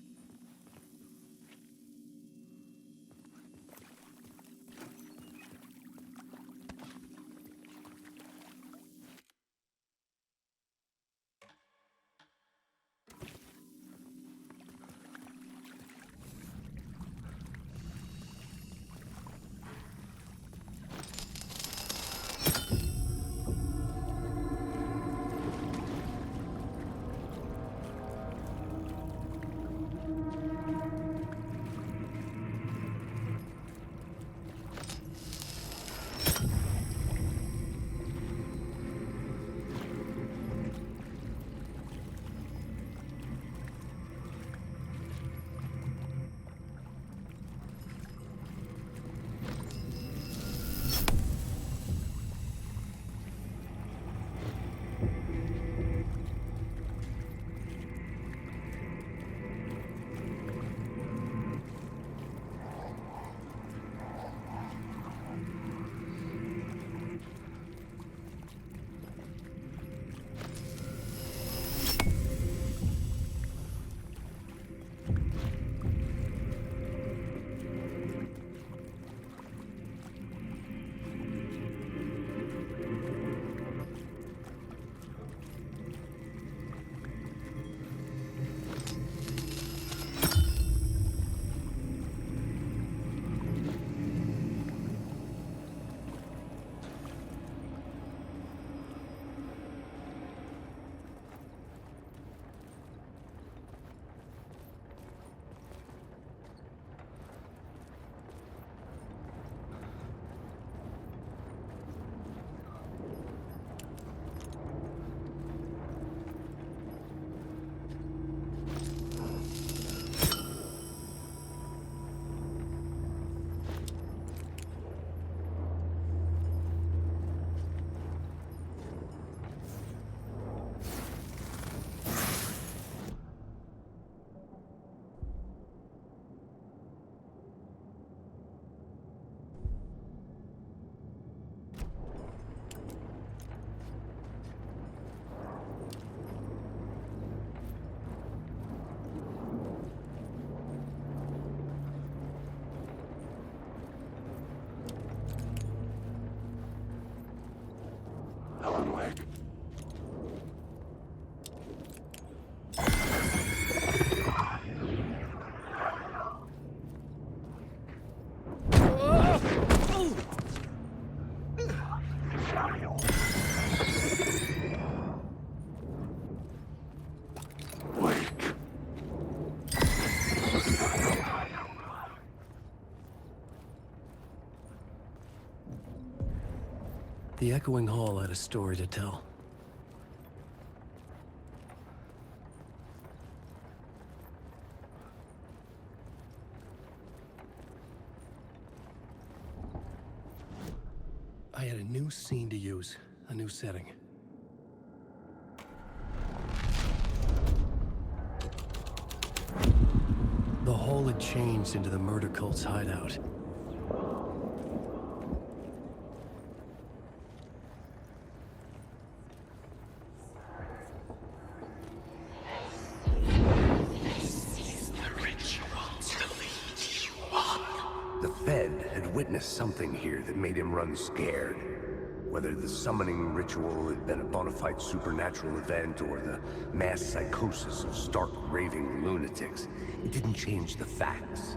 Alan Wake. The Echoing Hall had a story to tell. I had a new scene to use, a new setting. The hall had changed into the murder cult's hideout. Something here that made him run scared. Whether the summoning ritual had been a bona fide supernatural event or the mass psychosis of stark raving lunatics, it didn't change the facts.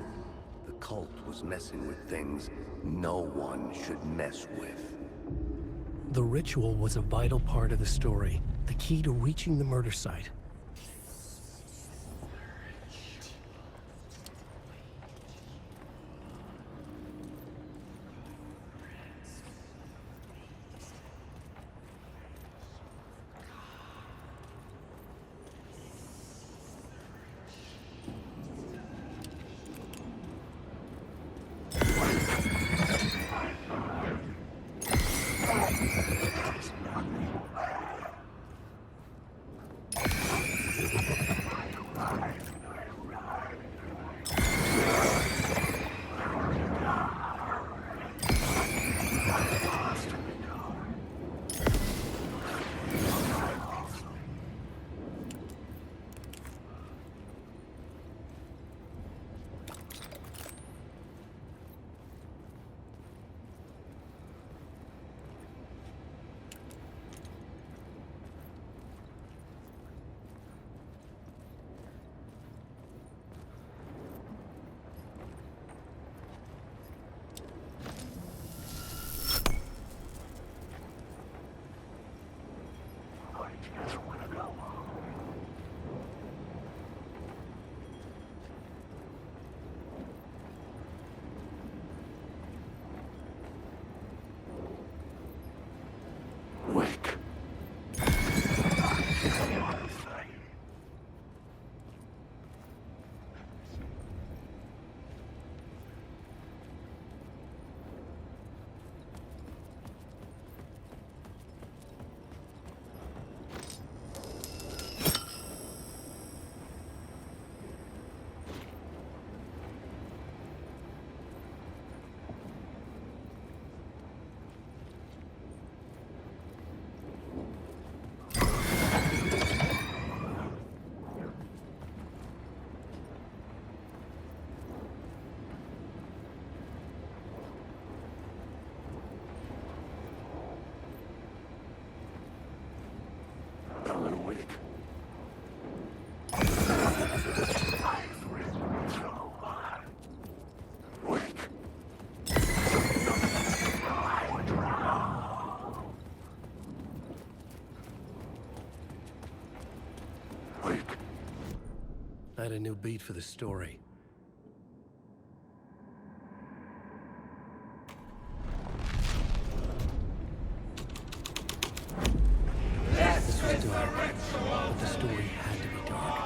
The cult was messing with things no one should mess with. The ritual was a vital part of the story, the key to reaching the murder site. I had a new beat for the story. This was dark, but the story had to be dark.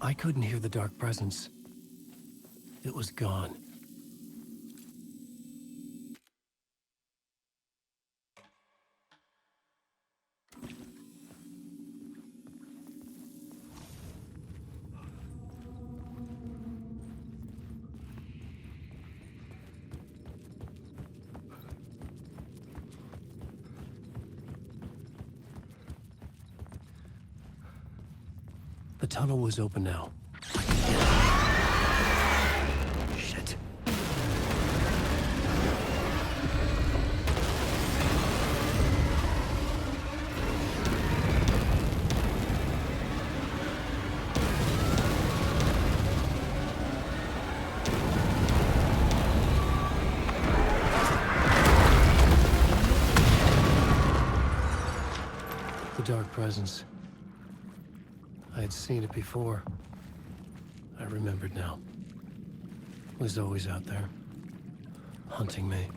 I couldn't hear the dark presence. It was gone. The tunnel was open now. Shit. The dark presence. I had seen it before. I remembered now. It was always out there, hunting me.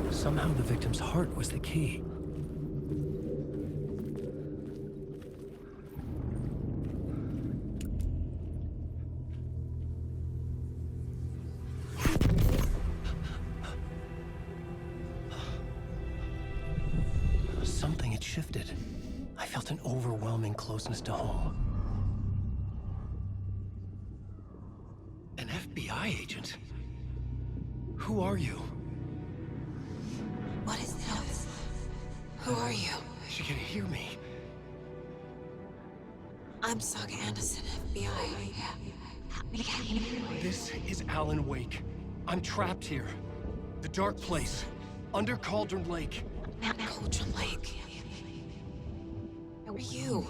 Somehow the victim's heart was the key. Something had shifted. I felt an overwhelming closeness to home. An FBI agent? Who are you? What is this? Who are you? She can hear me. I'm Saga Anderson, FBI. This is Alan Wake. I'm trapped here. The dark place. Under Cauldron Lake. Cauldron Lake. Who are you?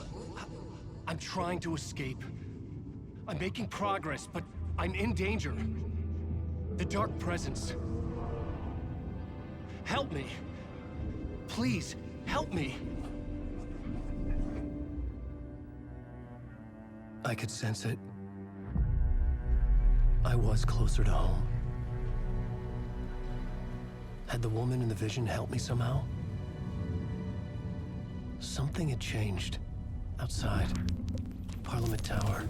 I'm trying to escape. I'm making progress, but I'm in danger. The dark presence. Help me. Please, help me. I could sense it. I was closer to home. Had the woman in the vision helped me somehow? Something had changed. Outside. Parliament Tower.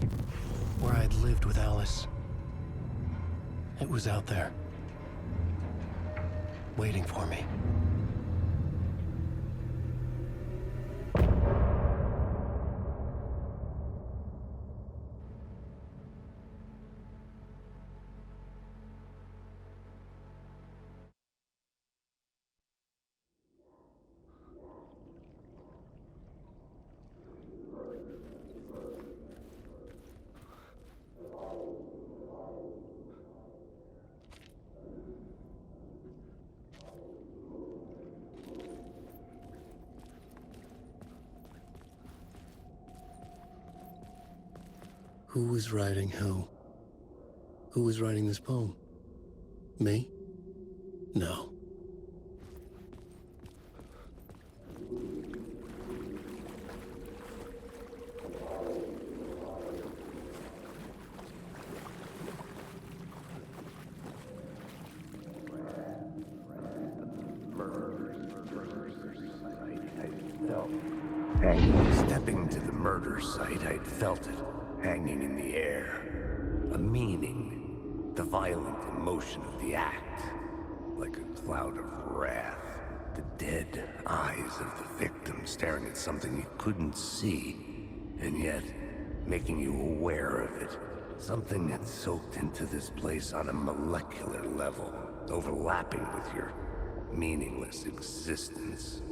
Where I had lived with Alice. It was out there. Waiting for me. Who was writing who? Who was writing this poem? Me? No. Stepping to the murder site, I'd felt it, hanging in the air. A meaning, the violent emotion of the act, like a cloud of wrath. The dead eyes of the victim staring at something you couldn't see, and yet making you aware of it. Something had soaked into this place on a molecular level, overlapping with your meaningless existence.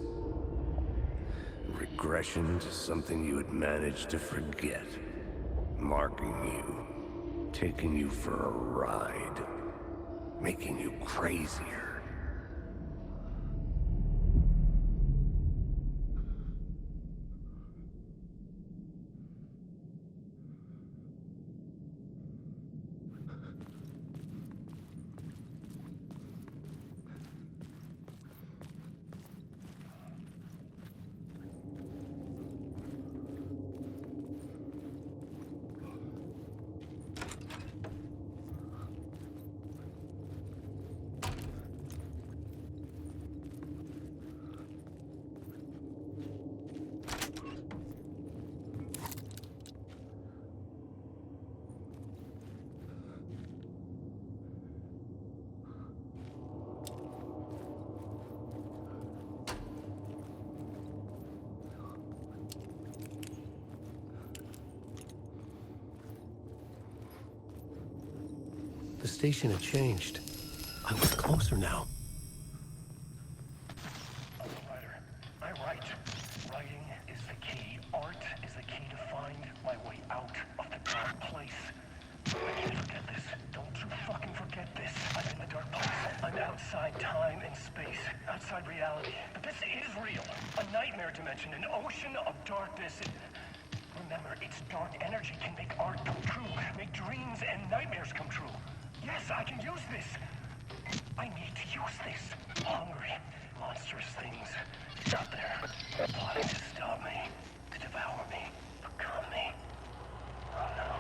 Regression to something you had managed to forget. Marking you. Taking you for a ride. Making you crazier. The station had changed. I was closer now. I'm a writer. I write. Writing is the key. Art is the key to find my way out of the dark place. I can't forget this. Don't you fucking forget this. I'm in the dark place. I'm outside time and space. Outside reality. But this is real. A nightmare dimension. An ocean of darkness. Remember, its dark energy can make art come true. Make dreams and nightmares come true. Yes, I can use this. I need to use this. Hungry, monstrous things. Out there. Plotting to stop me. To devour me. Become me. Oh no.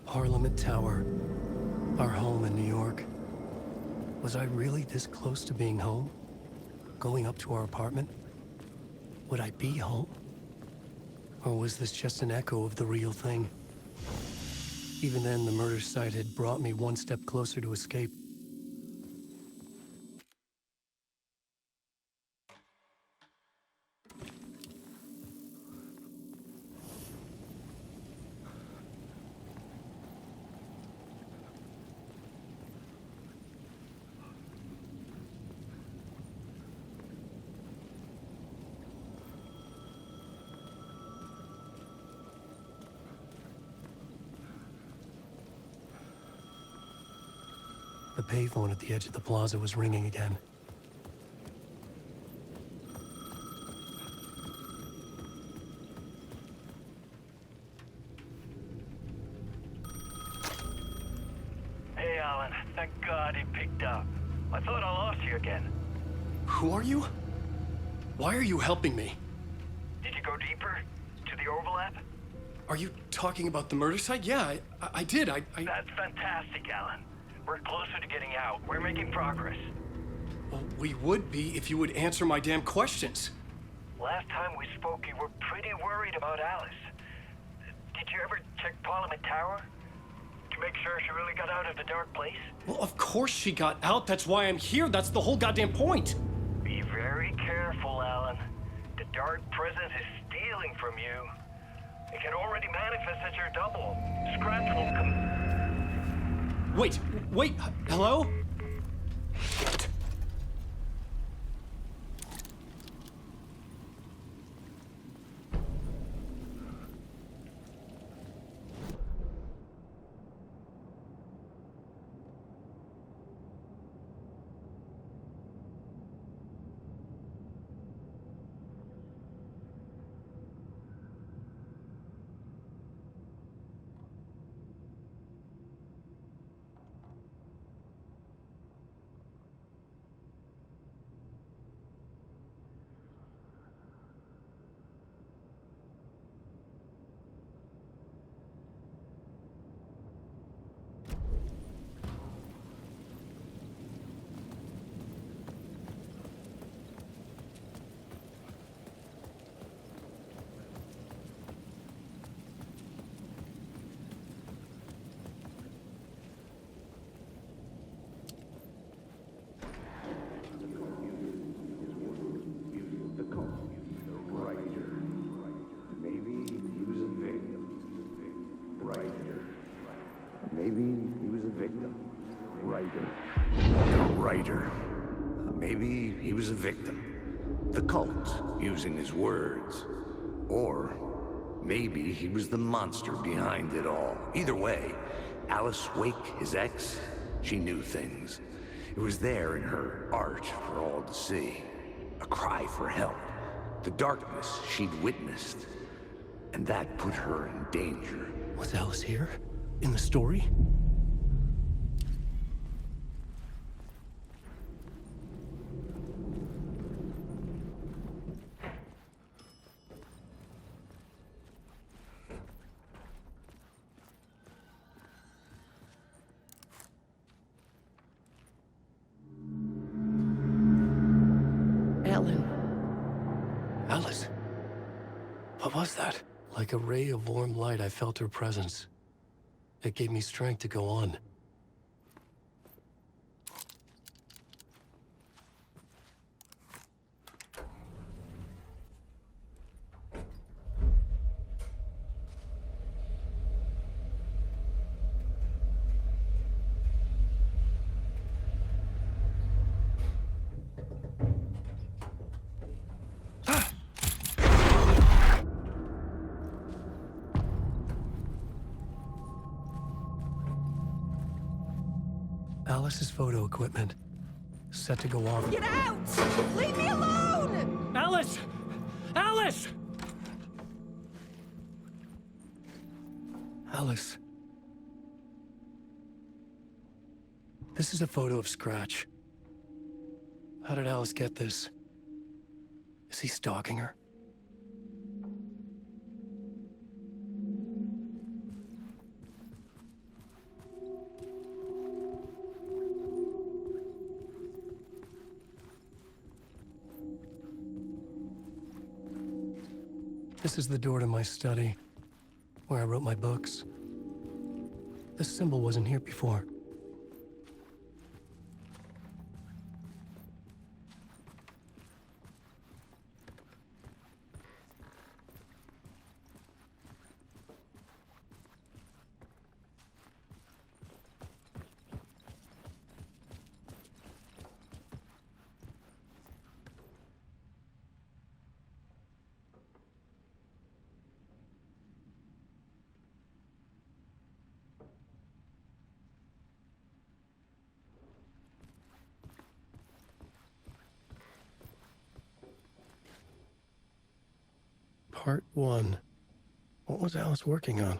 Parliament Tower. Our home in New York. Was I really this close to being home? Going up to our apartment? Would I be home? Or was this just an echo of the real thing? Even then, the murder site had brought me one step closer to escape. The payphone at the edge of the plaza was ringing again. Hey, Alan. Thank God he picked up. I thought I lost you again. Who are you? Why are you helping me? Did you go deeper? To the overlap? Are you talking about the murder site? Yeah, I did. That's fantastic, Alan. We're closer to getting out. We're making progress. Well, we would be if you would answer my damn questions. Last time we spoke, you were pretty worried about Alice. Did you ever check Parliament Tower? To make sure she really got out of the dark place? Well, of course she got out. That's why I'm here. That's the whole goddamn point. Be very careful, Alan. The dark presence is stealing from you. It can already manifest as your double. Scratch will come... Wait, hello? Shit. victim. Ryder. A writer. Maybe he was a victim. The cult, using his words. Or maybe he was the monster behind it all. Either way, Alice Wake, his ex, she knew things. It was there in her art for all to see. A cry for help. The darkness she'd witnessed. And that put her in danger. Was Alice here? In the story? Alice? What was that? Like a ray of warm light, I felt her presence. It gave me strength to go on. Alice's photo equipment. Set to go off. Get out! Leave me alone! Alice! Alice! Alice. This is a photo of Scratch. How did Alice get this? Is he stalking her? This is the door to my study, where I wrote my books. This symbol wasn't here before. Part 1. What was Alice working on?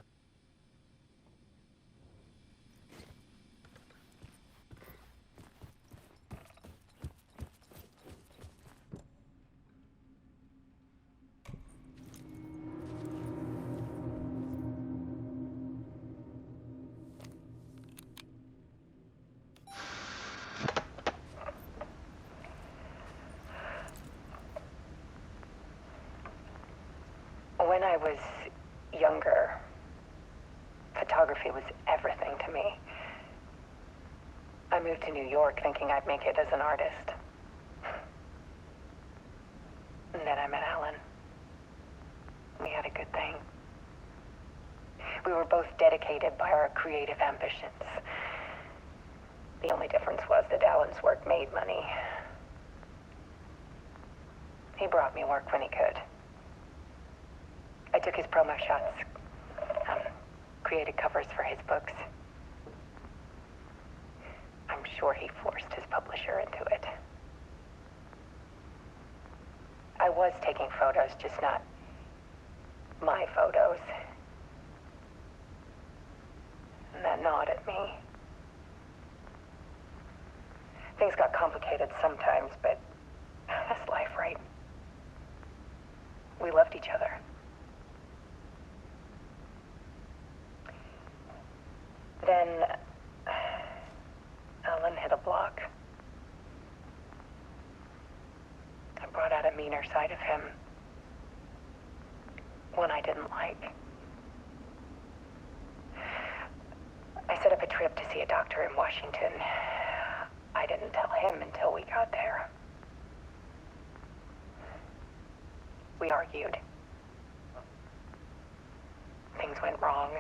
When I was younger, photography was everything to me. I moved to New York thinking I'd make it as an artist. And then I met Alan. We had a good thing. We were both dedicated by our creative ambitions. The only difference was that Alan's work made money. He brought me work when he could. I took his promo shots, created covers for his books. I'm sure he forced his publisher into it. I was taking photos, just not my photos. And that gnawed at me. Things got complicated sometimes, but that's life, right? We loved each other. Then Alan hit a block. I brought out a meaner side of him. One I didn't like. I set up a trip to see a doctor in Washington. I didn't tell him until we got there. We argued. Things went wrong.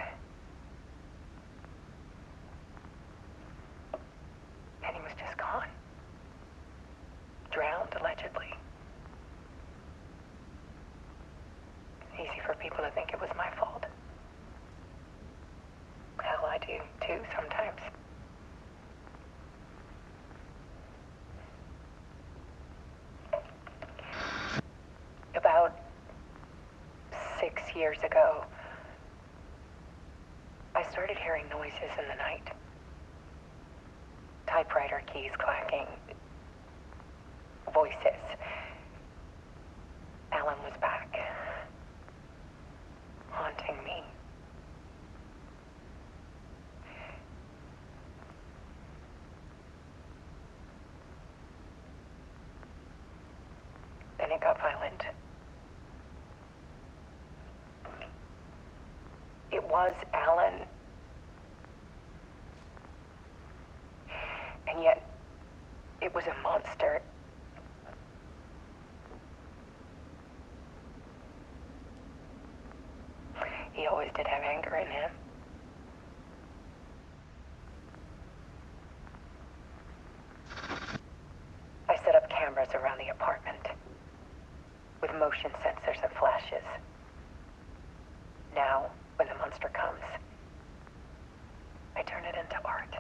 years ago, I started hearing noises in the night. Typewriter keys clacking. Voices. Alan was back. Haunting me. Then it got violent. It was Alan. And yet, it was a monster. He always did have anger in him. I set up cameras around the apartment with motion sensors and flashes. Now, when the monster comes, I turn it into art.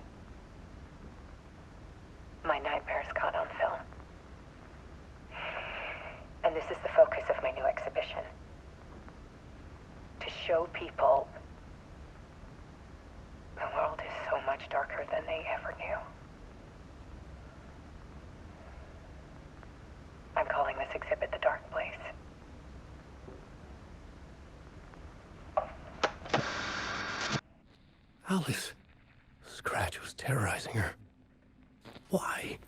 My nightmares caught on film. And this is the focus of my new exhibition. To show people the world is so much darker than they ever knew. I'm calling this exhibit The Dark Place. Alice. Scratch was terrorizing her. Why?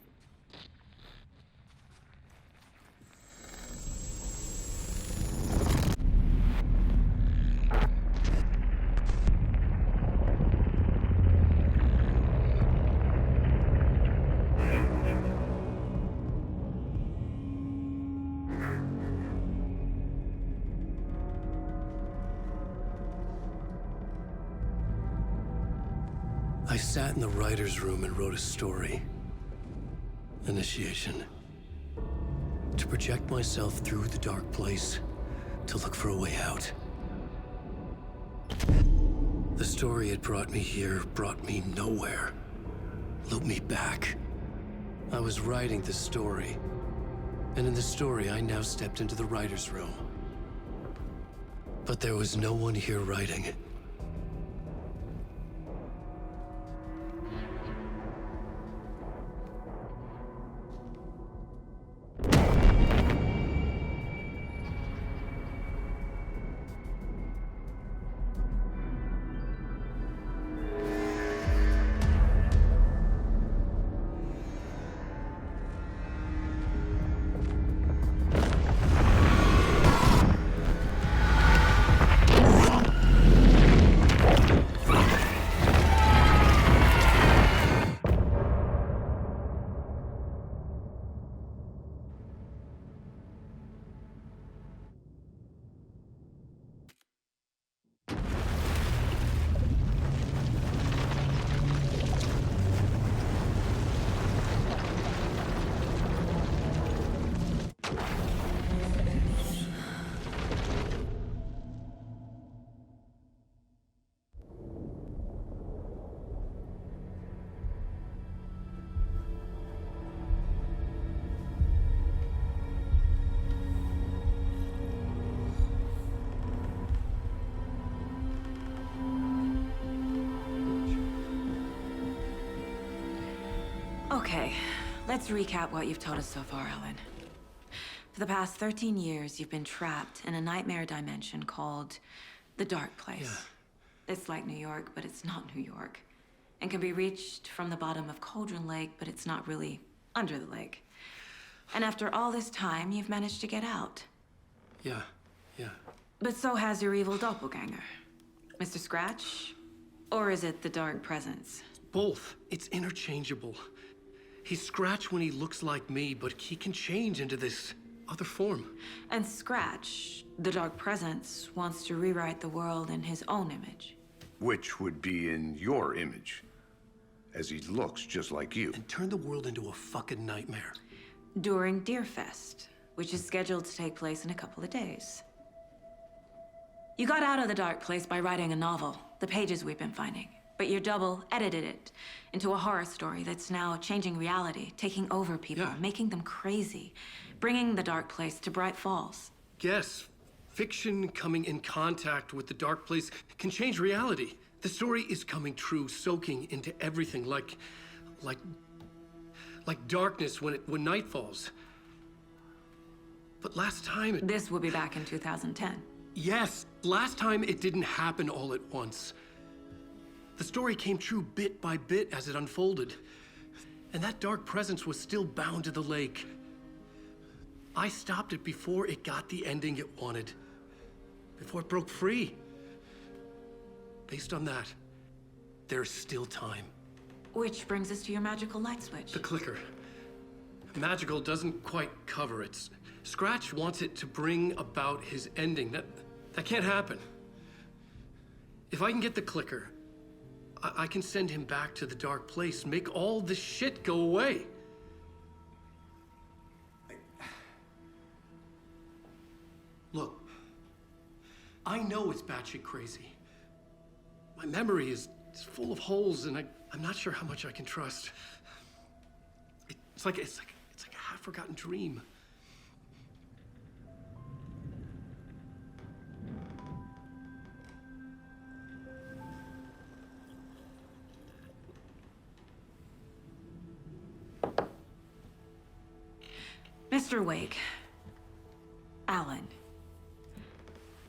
I sat in the writer's room and wrote a story. Initiation. To project myself through the dark place, to look for a way out. The story had brought me here, brought me nowhere. Looped me back. I was writing the story. And in the story, I now stepped into the writer's room. But there was no one here writing. Okay, let's recap what you've told us so far, Alan. For the past 13 years, you've been trapped in a nightmare dimension called the Dark Place. Yeah. It's like New York, but it's not New York. And can be reached from the bottom of Cauldron Lake, but it's not really under the lake. And after all this time, you've managed to get out. Yeah. But so has your evil doppelganger. Mr. Scratch? Or is it the Dark Presence? Both. It's interchangeable. He's Scratch when he looks like me, but he can change into this other form. And Scratch, the Dark Presence, wants to rewrite the world in his own image. Which would be in your image, as he looks just like you. And turn the world into a fucking nightmare. During Deerfest, which is scheduled to take place in a couple of days. You got out of the Dark Place by writing a novel, the pages we've been finding. But your double edited it into a horror story that's now changing reality, taking over people, making them crazy, bringing the Dark Place to Bright Falls. Yes, Fiction coming in contact with the dark place can change reality. The story is coming true, soaking into everything like darkness when night falls. But last time This will be back in 2010. Yes, last time it didn't happen all at once. The story came true bit by bit as it unfolded. And that dark presence was still bound to the lake. I stopped it before it got the ending it wanted. Before it broke free. Based on that, there's still time. Which brings us to your magical light switch. The clicker. Magical doesn't quite cover it. Scratch wants it to bring about his ending. That can't happen. If I can get the clicker, I can send him back to the dark place, make all this shit go away. Look, I know it's batshit crazy. My memory is full of holes, and I'm not sure how much I can trust. It's like a half-forgotten dream. Mr. Wake. Alan.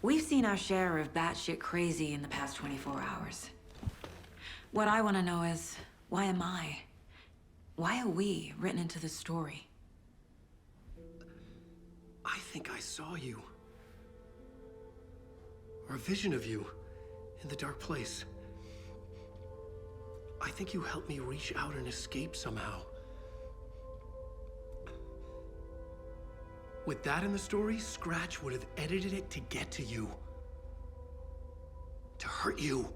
We've seen our share of batshit crazy in the past 24 hours. What I want to know is, why am I? Why are we written into the story? I think I saw you. Or a vision of you in the dark place. I think you helped me reach out and escape somehow. With that in the story, Scratch would have edited it to get to you. To hurt you.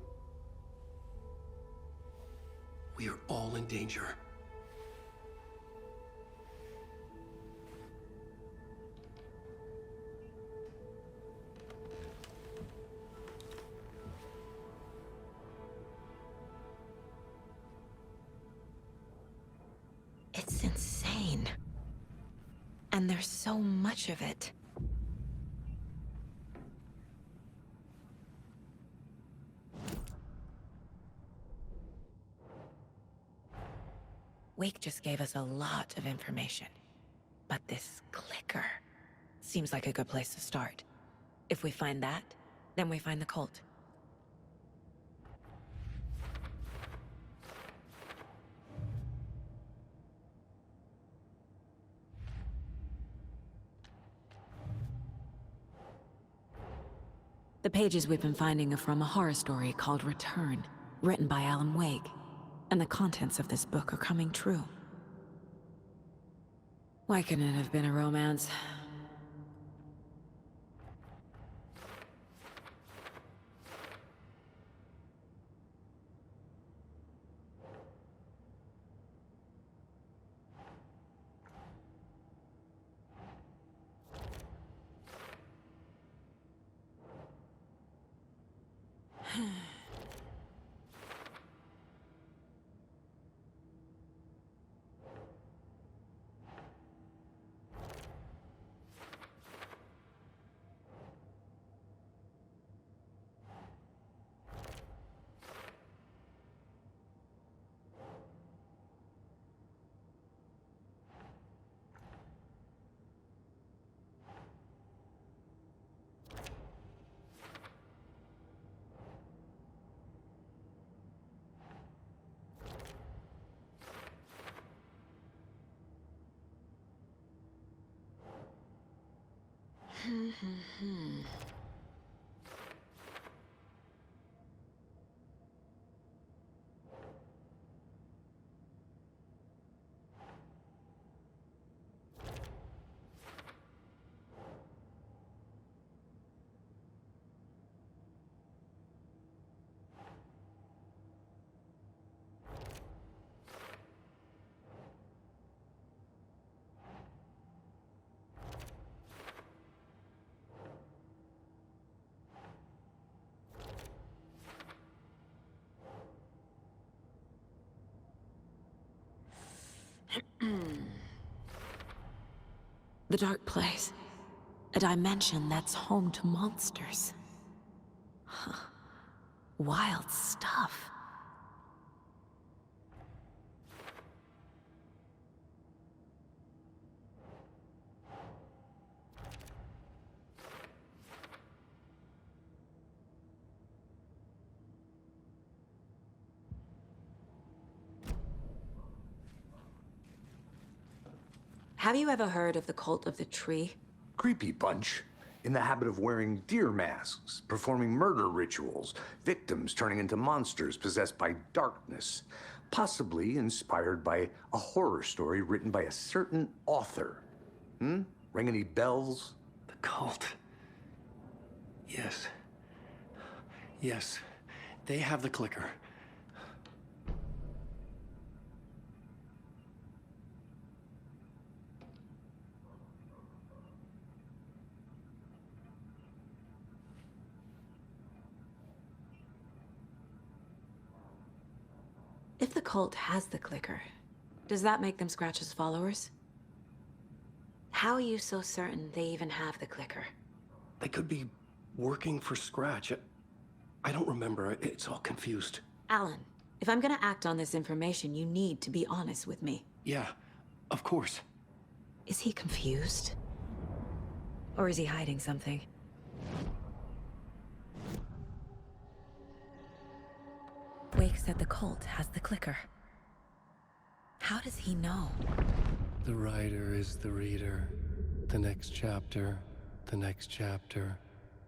We are all in danger. It's insane. And there's so much of it. Wake just gave us a lot of information. But this clicker seems like a good place to start. If we find that, then we find the cult. The pages we've been finding are from a horror story called Return, written by Alan Wake, and the contents of this book are coming true. Why couldn't it have been a romance? The dark place. A dimension that's home to monsters. Huh. Wild stuff. Have you ever heard of the Cult of the Tree? Creepy bunch. In the habit of wearing deer masks, performing murder rituals, victims turning into monsters possessed by darkness, possibly inspired by a horror story written by a certain author. Ring any bells? The cult. Yes. Yes. They have the clicker. If the cult has the clicker, does that make them Scratch's followers? How are you so certain they even have the clicker? They could be working for Scratch. I don't remember. It's all confused. Alan, if I'm gonna act on this information, you need to be honest with me. Yeah, of course. Is he confused? Or is he hiding something? Wake said the cult has the clicker. How does he know? The writer is the reader. The next chapter, the next chapter,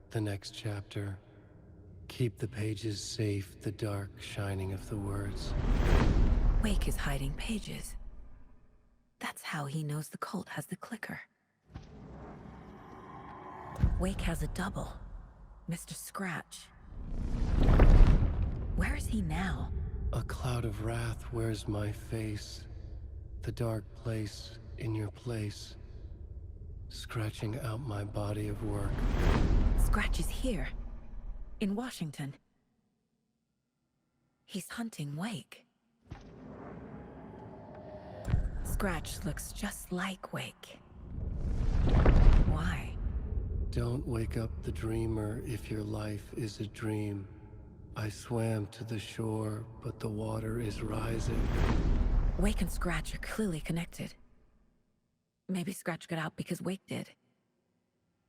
the next chapter. Keep the pages safe, the dark shining of the words. Wake is hiding pages. That's how he knows the cult has the clicker. Wake has a double. Mr. Scratch. Where is he now? A cloud of wrath wears my face. The dark place in your place. Scratching out my body of work. Scratch is here. In Washington. He's hunting Wake. Scratch looks just like Wake. Why? Don't wake up the dreamer if your life is a dream. I swam to the shore, but the water is rising. Wake and Scratch are clearly connected. Maybe Scratch got out because Wake did.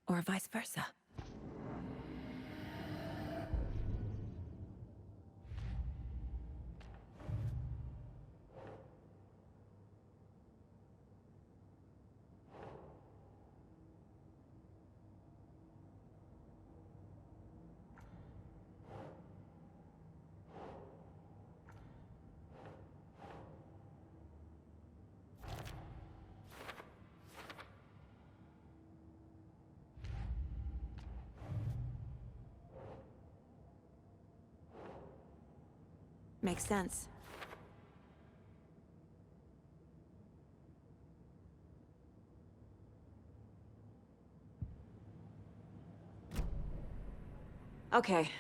Or vice versa. Makes sense. Okay,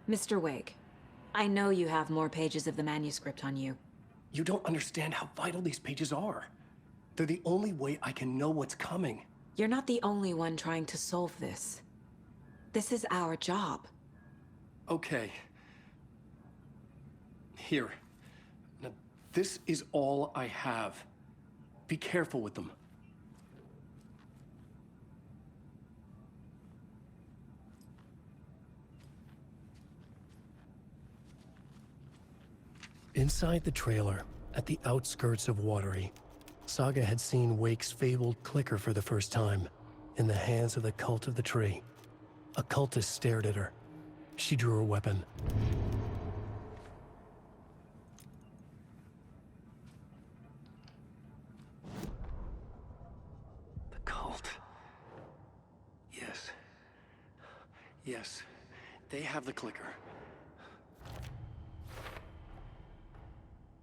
Mr. Wake. I know you have more pages of the manuscript on you. You don't understand how vital these pages are. They're the only way I can know what's coming. You're not the only one trying to solve this. This is our job. Okay. Here. Now, this is all I have. Be careful with them. Inside the trailer, at the outskirts of Watery, Saga had seen Wake's fabled clicker for the first time, in the hands of the Cult of the Tree. A cultist stared at her. She drew her weapon. The cult. Yes. Yes. They have the clicker.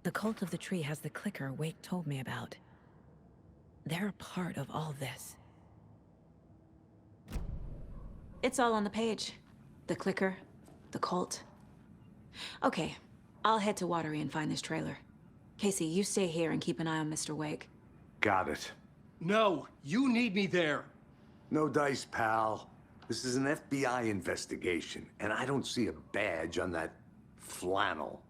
The Cult of the Tree has the clicker Wake told me about. They're a part of all this. It's all on the page. The clicker, the cult. Okay, I'll head to Watery and find this trailer. Casey, you stay here and keep an eye on Mr. Wake. Got it. No, you need me there. No dice, pal. This is an FBI investigation, and I don't see a badge on that flannel.